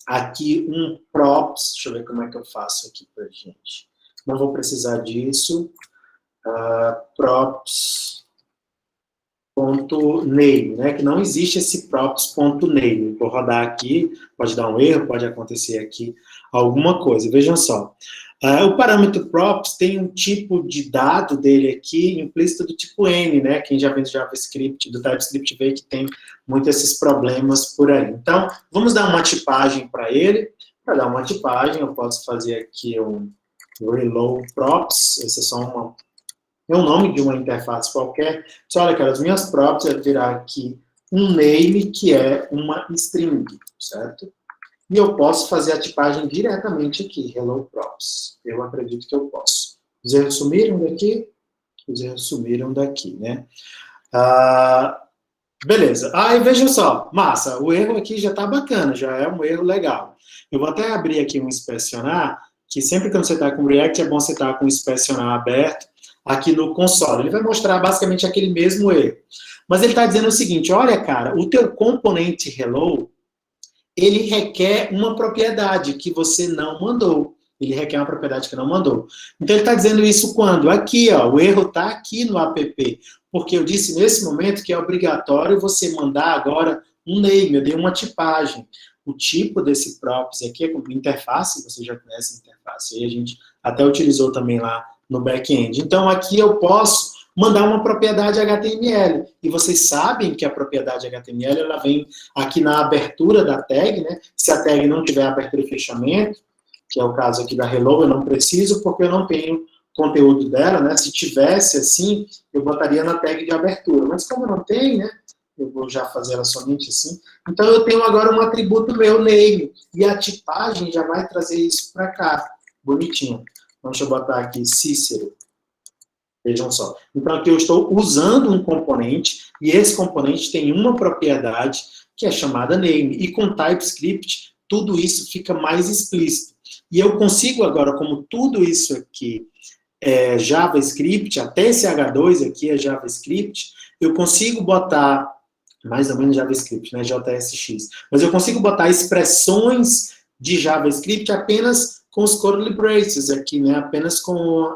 aqui um props, deixa eu ver como é que eu faço aqui para gente. Não vou precisar disso. Props.name, né, que não existe esse props.name. Vou rodar aqui, pode dar um erro, pode acontecer aqui alguma coisa. Vejam só. O parâmetro props tem um tipo de dado dele aqui implícito do tipo N, né? Quem já vem do JavaScript, do TypeScript, vê que tem muitos esses problemas por aí. Então, vamos dar uma tipagem para ele. Para dar uma tipagem, eu posso fazer aqui um reload props. Esse é só é o nome de uma interface qualquer. Só olha, cara, as minhas props vai virar aqui um name que é uma string, certo? E eu posso fazer a tipagem diretamente aqui, hello props. Eu acredito que eu posso. Os erros sumiram daqui? Os erros sumiram daqui, né? Beleza. E veja só, massa, o erro aqui já está bacana, já é um erro legal. Eu vou até abrir aqui um inspecionar, que sempre que você está com React, é bom você estar com o inspecionar aberto aqui no console. Ele vai mostrar basicamente aquele mesmo erro. Mas ele está dizendo o seguinte, olha, cara, o teu componente hello, ele requer uma propriedade que você não mandou. Ele requer uma propriedade que não mandou. Então, ele está dizendo isso quando? Aqui, ó, o erro está aqui no app. Porque eu disse nesse momento que é obrigatório você mandar agora um name. Eu dei uma tipagem. O tipo desse props aqui é com interface, você já conhece a interface. Aí a gente até utilizou também lá no back-end. Então, aqui eu posso mandar uma propriedade HTML. E vocês sabem que a propriedade HTML, ela vem aqui na abertura da tag, né? Se a tag não tiver abertura e fechamento, que é o caso aqui da Hello, eu não preciso porque eu não tenho conteúdo dela, né? Se tivesse assim, eu botaria na tag de abertura, mas como eu não tenho, né? Eu vou já fazer ela somente assim. Então eu tenho agora um atributo meu, name, e a tipagem já vai trazer isso para cá, bonitinho. Então deixa eu botar aqui Cícero. Vejam só. Então aqui eu estou usando um componente, e esse componente tem uma propriedade que é chamada name, e com TypeScript tudo isso fica mais explícito. E eu consigo agora, como tudo isso aqui é JavaScript, até esse H2 aqui é JavaScript, eu consigo botar, mais ou menos JavaScript, né, JSX, mas eu consigo botar expressões de JavaScript apenas com os curly braces aqui, né, apenas com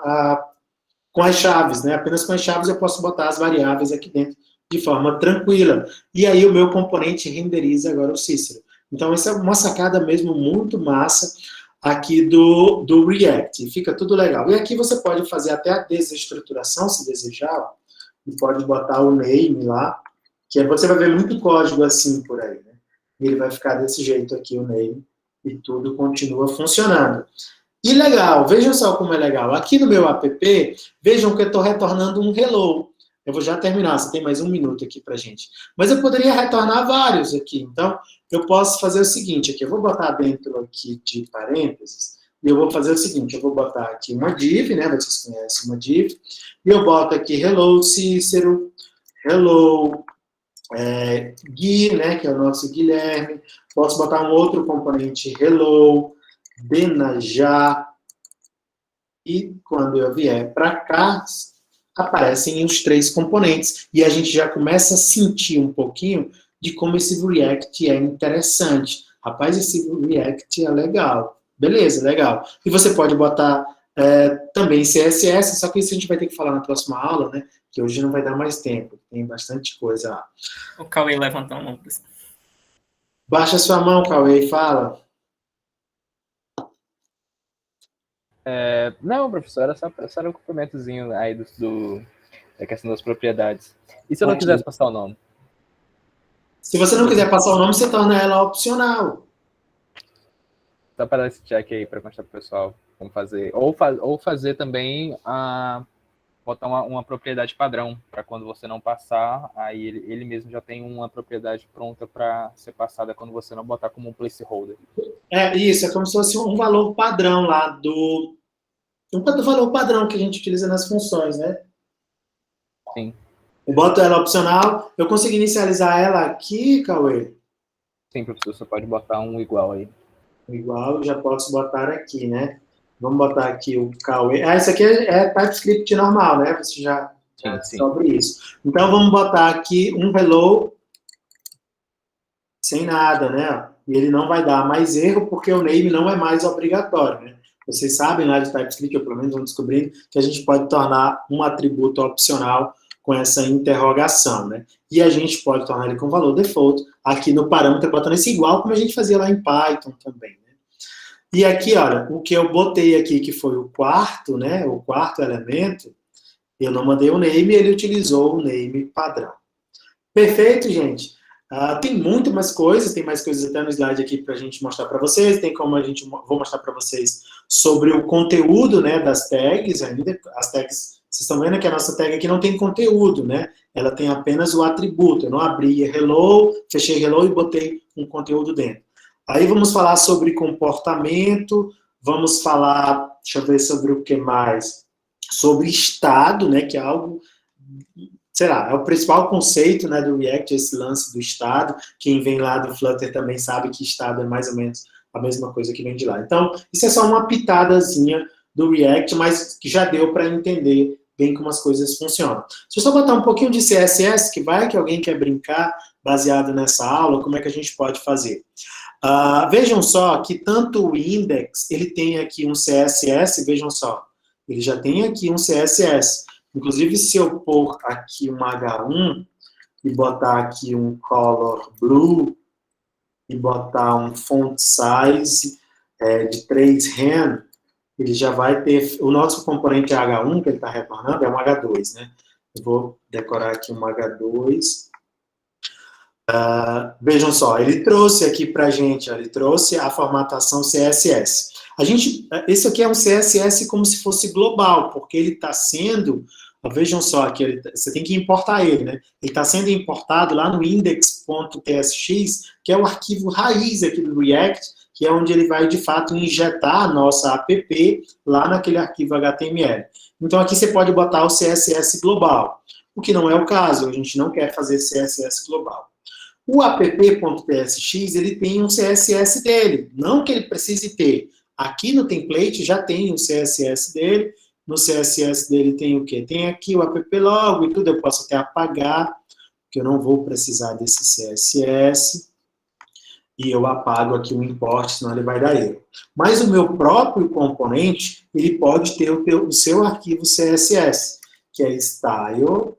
as chaves, né, apenas com as chaves eu posso botar as variáveis aqui dentro de forma tranquila. E aí o meu componente renderiza agora o Cícero. Então essa é uma sacada mesmo muito massa aqui do React. Fica tudo legal. E aqui você pode fazer até a desestruturação, se desejar, e pode botar o name lá, que você vai ver muito código assim por aí, né? E ele vai ficar desse jeito aqui, o name, e tudo continua funcionando. E legal, vejam só como é legal. Aqui no meu app, vejam que eu estou retornando um hello. Eu vou já terminar, você tem mais um minuto aqui pra gente. Mas eu poderia retornar vários aqui. Então, eu posso fazer o seguinte aqui. Eu vou botar dentro aqui de parênteses. E eu vou fazer o seguinte. Eu vou botar aqui uma div, né? Vocês conhecem uma div. E eu boto aqui hello Cícero, hello Gui, né? Que é o nosso Guilherme. Posso botar um outro componente hello Benajá. E quando eu vier para cá, aparecem os três componentes, e a gente já começa a sentir um pouquinho de como esse React é interessante. Rapaz, esse React é legal. Beleza, legal. E você pode botar também CSS, só que isso a gente vai ter que falar na próxima aula, né? Que hoje não vai dar mais tempo. Tem bastante coisa lá. O Cauê levantou a mão, professor. Baixa sua mão, Cauê, e fala. Não, professor, era um complementozinho aí da questão das propriedades. E se eu não quisesse passar o nome? Se você não quiser passar o nome, você torna ela opcional. Só para dar esse check aí, para mostrar para o pessoal como fazer. Ou fazer também, botar uma propriedade padrão, para quando você não passar, aí ele mesmo já tem uma propriedade pronta para ser passada quando você não botar como um placeholder. Isso, é como se fosse um valor padrão lá do valor padrão que a gente utiliza nas funções, né? Sim. Eu boto ela opcional. Eu consigo inicializar ela aqui, Cauê? Sim, professor, você pode botar um igual aí. Igual, eu já posso botar aqui, né? Vamos botar aqui o Cauê. Isso aqui é TypeScript normal, né? Você já Sim. sobre isso. Então, vamos botar aqui um hello sem nada, né? E ele não vai dar mais erro, porque o name não é mais obrigatório, né? Vocês sabem lá de TypeScript, ou pelo menos vão descobrindo, que a gente pode tornar um atributo opcional com essa interrogação, né? E a gente pode tornar ele com valor default aqui no parâmetro, botando esse igual, como a gente fazia lá em Python também, né? E aqui, olha, o que eu botei aqui, que foi o quarto, né? O quarto elemento, eu não mandei o name, ele utilizou o name padrão. Perfeito, gente? Tem muito mais coisas, tem mais coisas até no slide aqui para a gente mostrar para vocês, tem como vou mostrar para vocês sobre o conteúdo, né, das tags ainda. As tags, vocês estão vendo que a nossa tag aqui não tem conteúdo, né? Ela tem apenas o atributo. Eu não abri hello, fechei hello e botei um conteúdo dentro. Aí vamos falar sobre comportamento, vamos falar, deixa eu ver sobre o que mais, sobre estado, né, que é algo, sei lá, é o principal conceito, né, do React, esse lance do estado. Quem vem lá do Flutter também sabe que estado é mais ou menos a mesma coisa que vem de lá. Então, isso é só uma pitadazinha do React, mas que já deu para entender bem como as coisas funcionam. Se eu só botar um pouquinho de CSS, que alguém quer brincar baseado nessa aula, como é que a gente pode fazer? Vejam só que tanto o index, ele tem aqui um CSS, vejam só, ele já tem aqui um CSS. Inclusive, se eu pôr aqui um H1 e botar aqui um color blue e botar um font size de 3 rand, ele já vai ter, o nosso componente H1 que ele está retornando é um H2, né? Eu vou decorar aqui um H2. Vejam só, ele trouxe aqui para a gente, ó, ele trouxe a formatação CSS. Esse aqui é um CSS como se fosse global, porque ele está sendo, vejam só, aqui, você tem que importar ele, né? Ele está sendo importado lá no index.tsx, que é o arquivo raiz aqui do React, que é onde ele vai, de fato, injetar a nossa app lá naquele arquivo HTML. Então, aqui você pode botar o CSS global, o que não é o caso, a gente não quer fazer CSS global. O app.tsx, ele tem um CSS dele, não que ele precise ter. Aqui no template já tem o CSS dele, no CSS dele tem o quê? Tem aqui o app logo e tudo, eu posso até apagar, porque eu não vou precisar desse CSS, e eu apago aqui o import, senão ele vai dar erro. Mas o meu próprio componente, ele pode ter o seu arquivo CSS, que é style.css,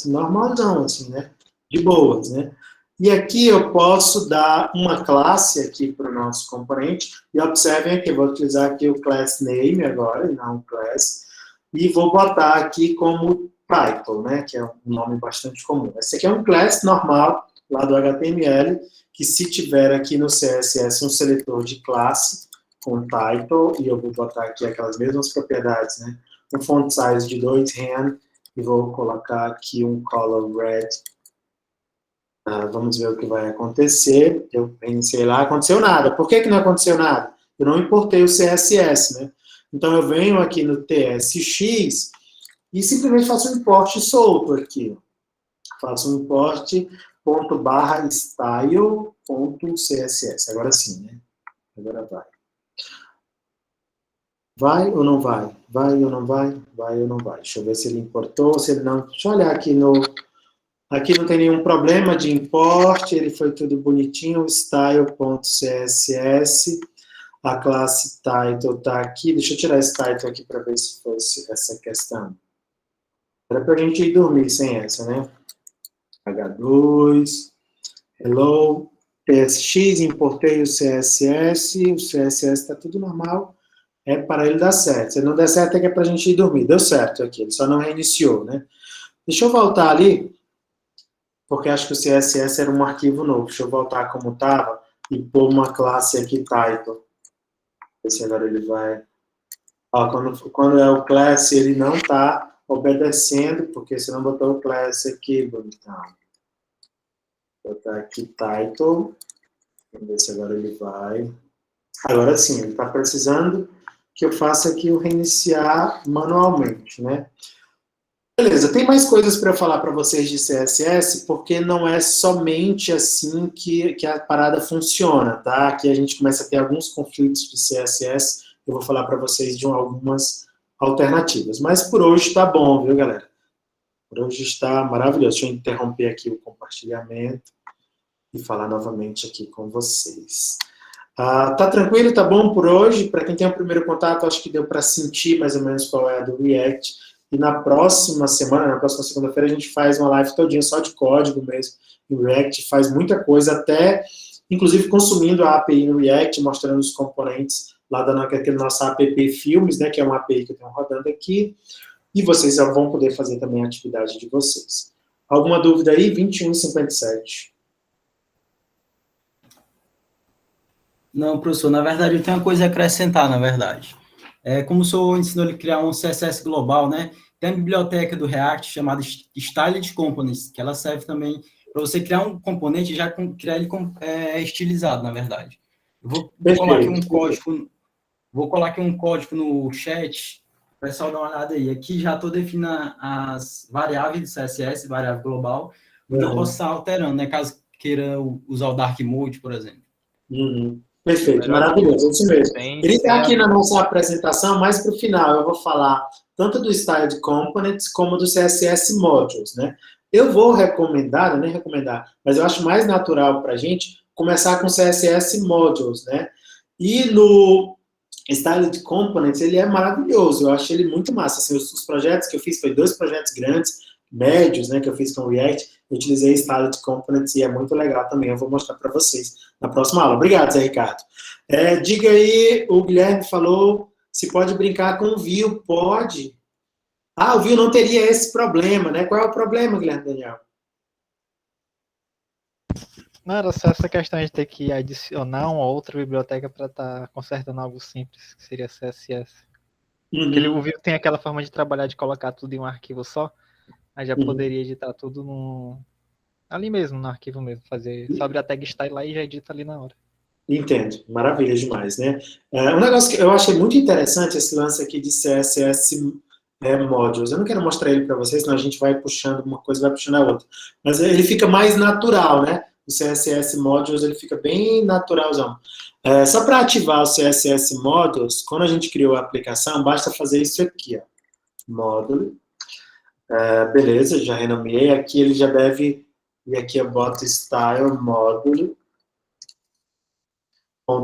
normalzão, assim, né? De boas, né? E aqui eu posso dar uma classe aqui para o nosso componente, e observem aqui, eu vou utilizar aqui o class name agora, e não o class, e vou botar aqui como title, né? Que é um nome bastante comum. Esse aqui é um class normal, lá do HTML, que se tiver aqui no CSS um seletor de classe com title, e eu vou botar aqui aquelas mesmas propriedades, né? Um font size de 2 rand, e vou colocar aqui um color red. Vamos ver o que vai acontecer. Eu reiniciei lá, aconteceu nada. Por que não aconteceu nada? Eu não importei o CSS, né? Então eu venho aqui no TSX e simplesmente faço um import solto aqui. Faço um import .style.css. Agora sim, né? Agora vai. Vai ou não vai? Vai ou não vai? Vai ou não vai? Deixa eu ver se ele importou, se ele não... Deixa eu olhar aqui no... Aqui não tem nenhum problema de import, ele foi tudo bonitinho, style.css, a classe title está aqui, deixa eu tirar esse title aqui para ver se foi essa questão. Era para a gente ir dormir sem essa, né? H2, hello, tsx, importei o CSS está tudo normal, é para ele dar certo. Se não der certo é que é para a gente ir dormir, deu certo aqui, ele só não reiniciou, né? Deixa eu voltar ali, porque acho que o CSS era um arquivo novo. Deixa eu voltar como estava e pôr uma classe aqui, title. Ver se agora ele vai... Ó, quando é o class, ele não está obedecendo, porque você não botou o class aqui, bonitão. Vou botar aqui, title. Vamos ver se agora ele vai... Agora sim, ele está precisando que eu faça aqui o reiniciar manualmente, né? Beleza, tem mais coisas para falar para vocês de CSS, porque não é somente assim que a parada funciona, tá? Aqui a gente começa a ter alguns conflitos de CSS, eu vou falar para vocês de algumas alternativas. Mas por hoje tá bom, viu, galera? Por hoje está maravilhoso. Deixa eu interromper aqui o compartilhamento e falar novamente aqui com vocês. Tá tranquilo, tá bom por hoje? Para quem tem o primeiro contato, acho que deu para sentir mais ou menos qual é a do React. E na próxima semana, na próxima segunda-feira, a gente faz uma live todinha só de código mesmo. O React faz muita coisa, até, inclusive, consumindo a API no React, mostrando os componentes lá daquele nosso app Filmes, né, que é uma API que eu tenho rodando aqui. E vocês já vão poder fazer também a atividade de vocês. Alguma dúvida aí? 21h57. Não, professor, na verdade, eu tenho uma coisa a acrescentar, na verdade. Como o senhor ensinou ele a criar um CSS global, né? Tem a biblioteca do React chamada Styled Components, que ela serve também para você criar um componente e já criar ele estilizado, na verdade. Eu vou colar aqui um código no chat, o pessoal dá uma olhada aí. Aqui já estou definindo as variáveis do CSS, variável global, eu posso estar alterando, né? Caso queira usar o Dark Mode, por exemplo. Perfeito, maravilhoso, é isso mesmo. Ele está aqui na nossa apresentação, mas para o final eu vou falar tanto do Styled Components como do CSS Modules, né? Eu vou recomendar, nem recomendar, mas eu acho mais natural para a gente começar com CSS Modules, né? E no Styled Components, ele é maravilhoso, eu acho ele muito massa. Assim, os projetos que eu fiz, foi 2 projetos grandes, médios, né, que eu fiz com o React, eu utilizei Styled Components e é muito legal também, eu vou mostrar para vocês na próxima aula. Obrigado, Zé Ricardo. Diga aí, o Guilherme falou, se pode brincar com o Vue, pode. O Vue não teria esse problema, né? Qual é o problema, Guilherme Daniel? Não era só essa questão de ter que adicionar uma outra biblioteca para estar consertando algo simples, que seria CSS. Porque o Vue tem aquela forma de trabalhar, de colocar tudo em um arquivo só, aí já poderia editar tudo ali mesmo, no arquivo mesmo, só abrir a tag style lá e já edita ali na hora. Entendo, maravilha demais, né? Um negócio que eu achei muito interessante, esse lance aqui de CSS modules. Eu não quero mostrar ele para vocês, senão a gente vai puxando uma coisa, vai puxando a outra. Mas ele fica mais natural, né? O CSS modules, ele fica bem naturalzão. Só para ativar o CSS modules, quando a gente criou a aplicação, basta fazer isso aqui, ó. Módulo. Beleza, já renomeei. Aqui ele já deve... E aqui eu boto style módulo.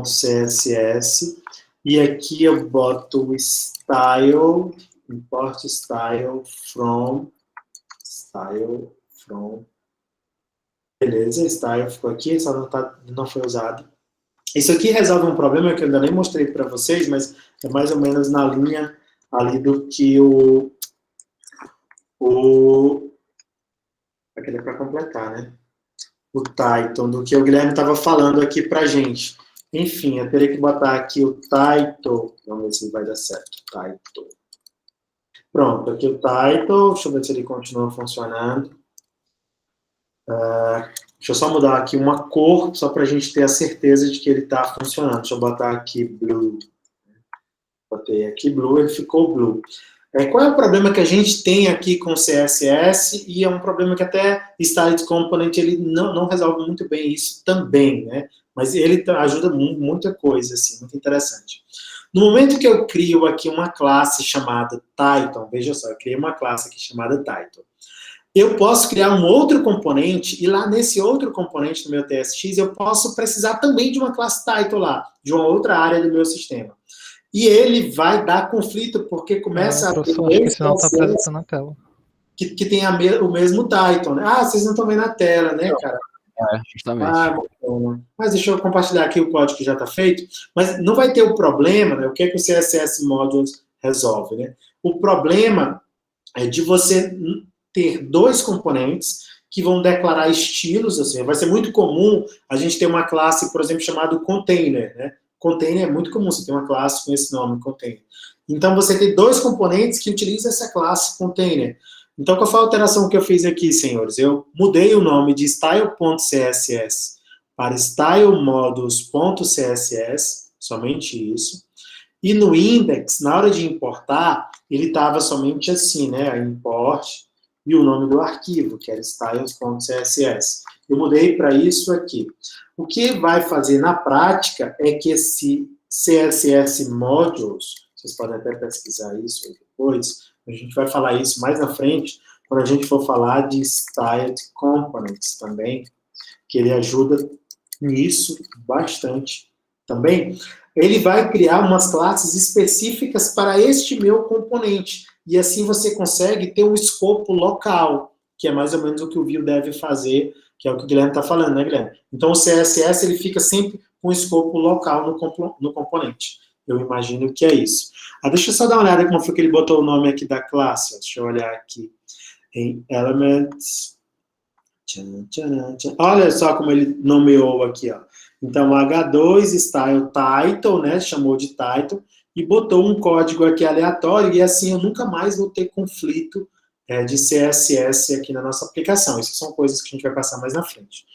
.css, e aqui eu boto o style, import style from, beleza, style ficou aqui, só não foi usado. Isso aqui resolve um problema que eu ainda nem mostrei para vocês, mas é mais ou menos na linha ali do que aquele é para completar, né? O title, do que o Guilherme estava falando aqui para gente. Enfim, eu teria que botar aqui o title. Vamos ver se vai dar certo. Title. Pronto, aqui o title. Deixa eu ver se ele continua funcionando. Deixa eu só mudar aqui uma cor, só para a gente ter a certeza de que ele está funcionando. Deixa eu botar aqui blue. Botei aqui blue, ele ficou blue. Qual é o problema que a gente tem aqui com o CSS? E é um problema que até Styled Component ele não resolve muito bem isso também, né? Mas ele ajuda muita coisa, assim, muito interessante. No momento que eu crio aqui uma classe chamada Title, veja só, eu criei uma classe aqui chamada Title. Eu posso criar um outro componente, e lá nesse outro componente do meu TSX, eu posso precisar também de uma classe Title lá, de uma outra área do meu sistema. E ele vai dar conflito, porque começa a ter... Acho que esse não está apresentando na tela. Que tem o mesmo title, né? Vocês não estão vendo na tela, né, cara? Justamente. Mas deixa eu compartilhar aqui o código que já está feito. Mas não vai ter o problema, né? O que é que o CSS Modules resolve, né? O problema é de você ter dois componentes que vão declarar estilos, assim. Vai ser muito comum a gente ter uma classe, por exemplo, chamada container, né? Container é muito comum, você tem uma classe com esse nome, container. Então, você tem dois componentes que utilizam essa classe container. Então, qual foi a alteração que eu fiz aqui, senhores? Eu mudei o nome de style.css para stylemodules.css, somente isso. E no index, na hora de importar, ele estava somente assim, né? A import e o nome do arquivo, que era styles.css. Eu mudei para isso aqui. O que vai fazer na prática é que esse CSS Modules, vocês podem até pesquisar isso depois, a gente vai falar isso mais na frente, quando a gente for falar de Styled Components também, que ele ajuda nisso bastante também. Ele vai criar umas classes específicas para este meu componente, e assim você consegue ter um escopo local, que é mais ou menos o que o Vue deve fazer, que é o que o Guilherme está falando, né, Guilherme? Então, o CSS, ele fica sempre com escopo local no componente. Eu imagino que é isso. Deixa eu só dar uma olhada como foi que ele botou o nome aqui da classe. Deixa eu olhar aqui em Elements. Olha só como ele nomeou aqui, ó. Então, H2 Style Title, né, chamou de Title, e botou um código aqui aleatório, e assim eu nunca mais vou ter conflito de CSS aqui na nossa aplicação. Isso são coisas que a gente vai passar mais na frente.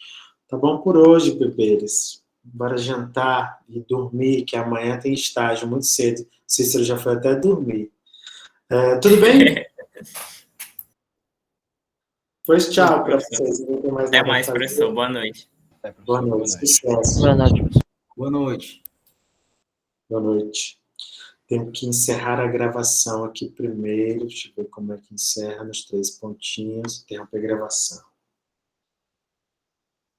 Tá bom por hoje, bebês. Bora jantar e dormir, que amanhã tem estágio muito cedo. Cícero já foi até dormir. Tudo bem? Pois tchau para vocês. Não tem mais Até mais, professor. Boa noite. Boa noite. Sucesso. Boa noite. Boa noite. Boa noite. Tenho que encerrar a gravação aqui primeiro. Deixa eu ver como é que encerra nos 3 pontinhos. Interromper a gravação.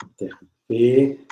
Interromper.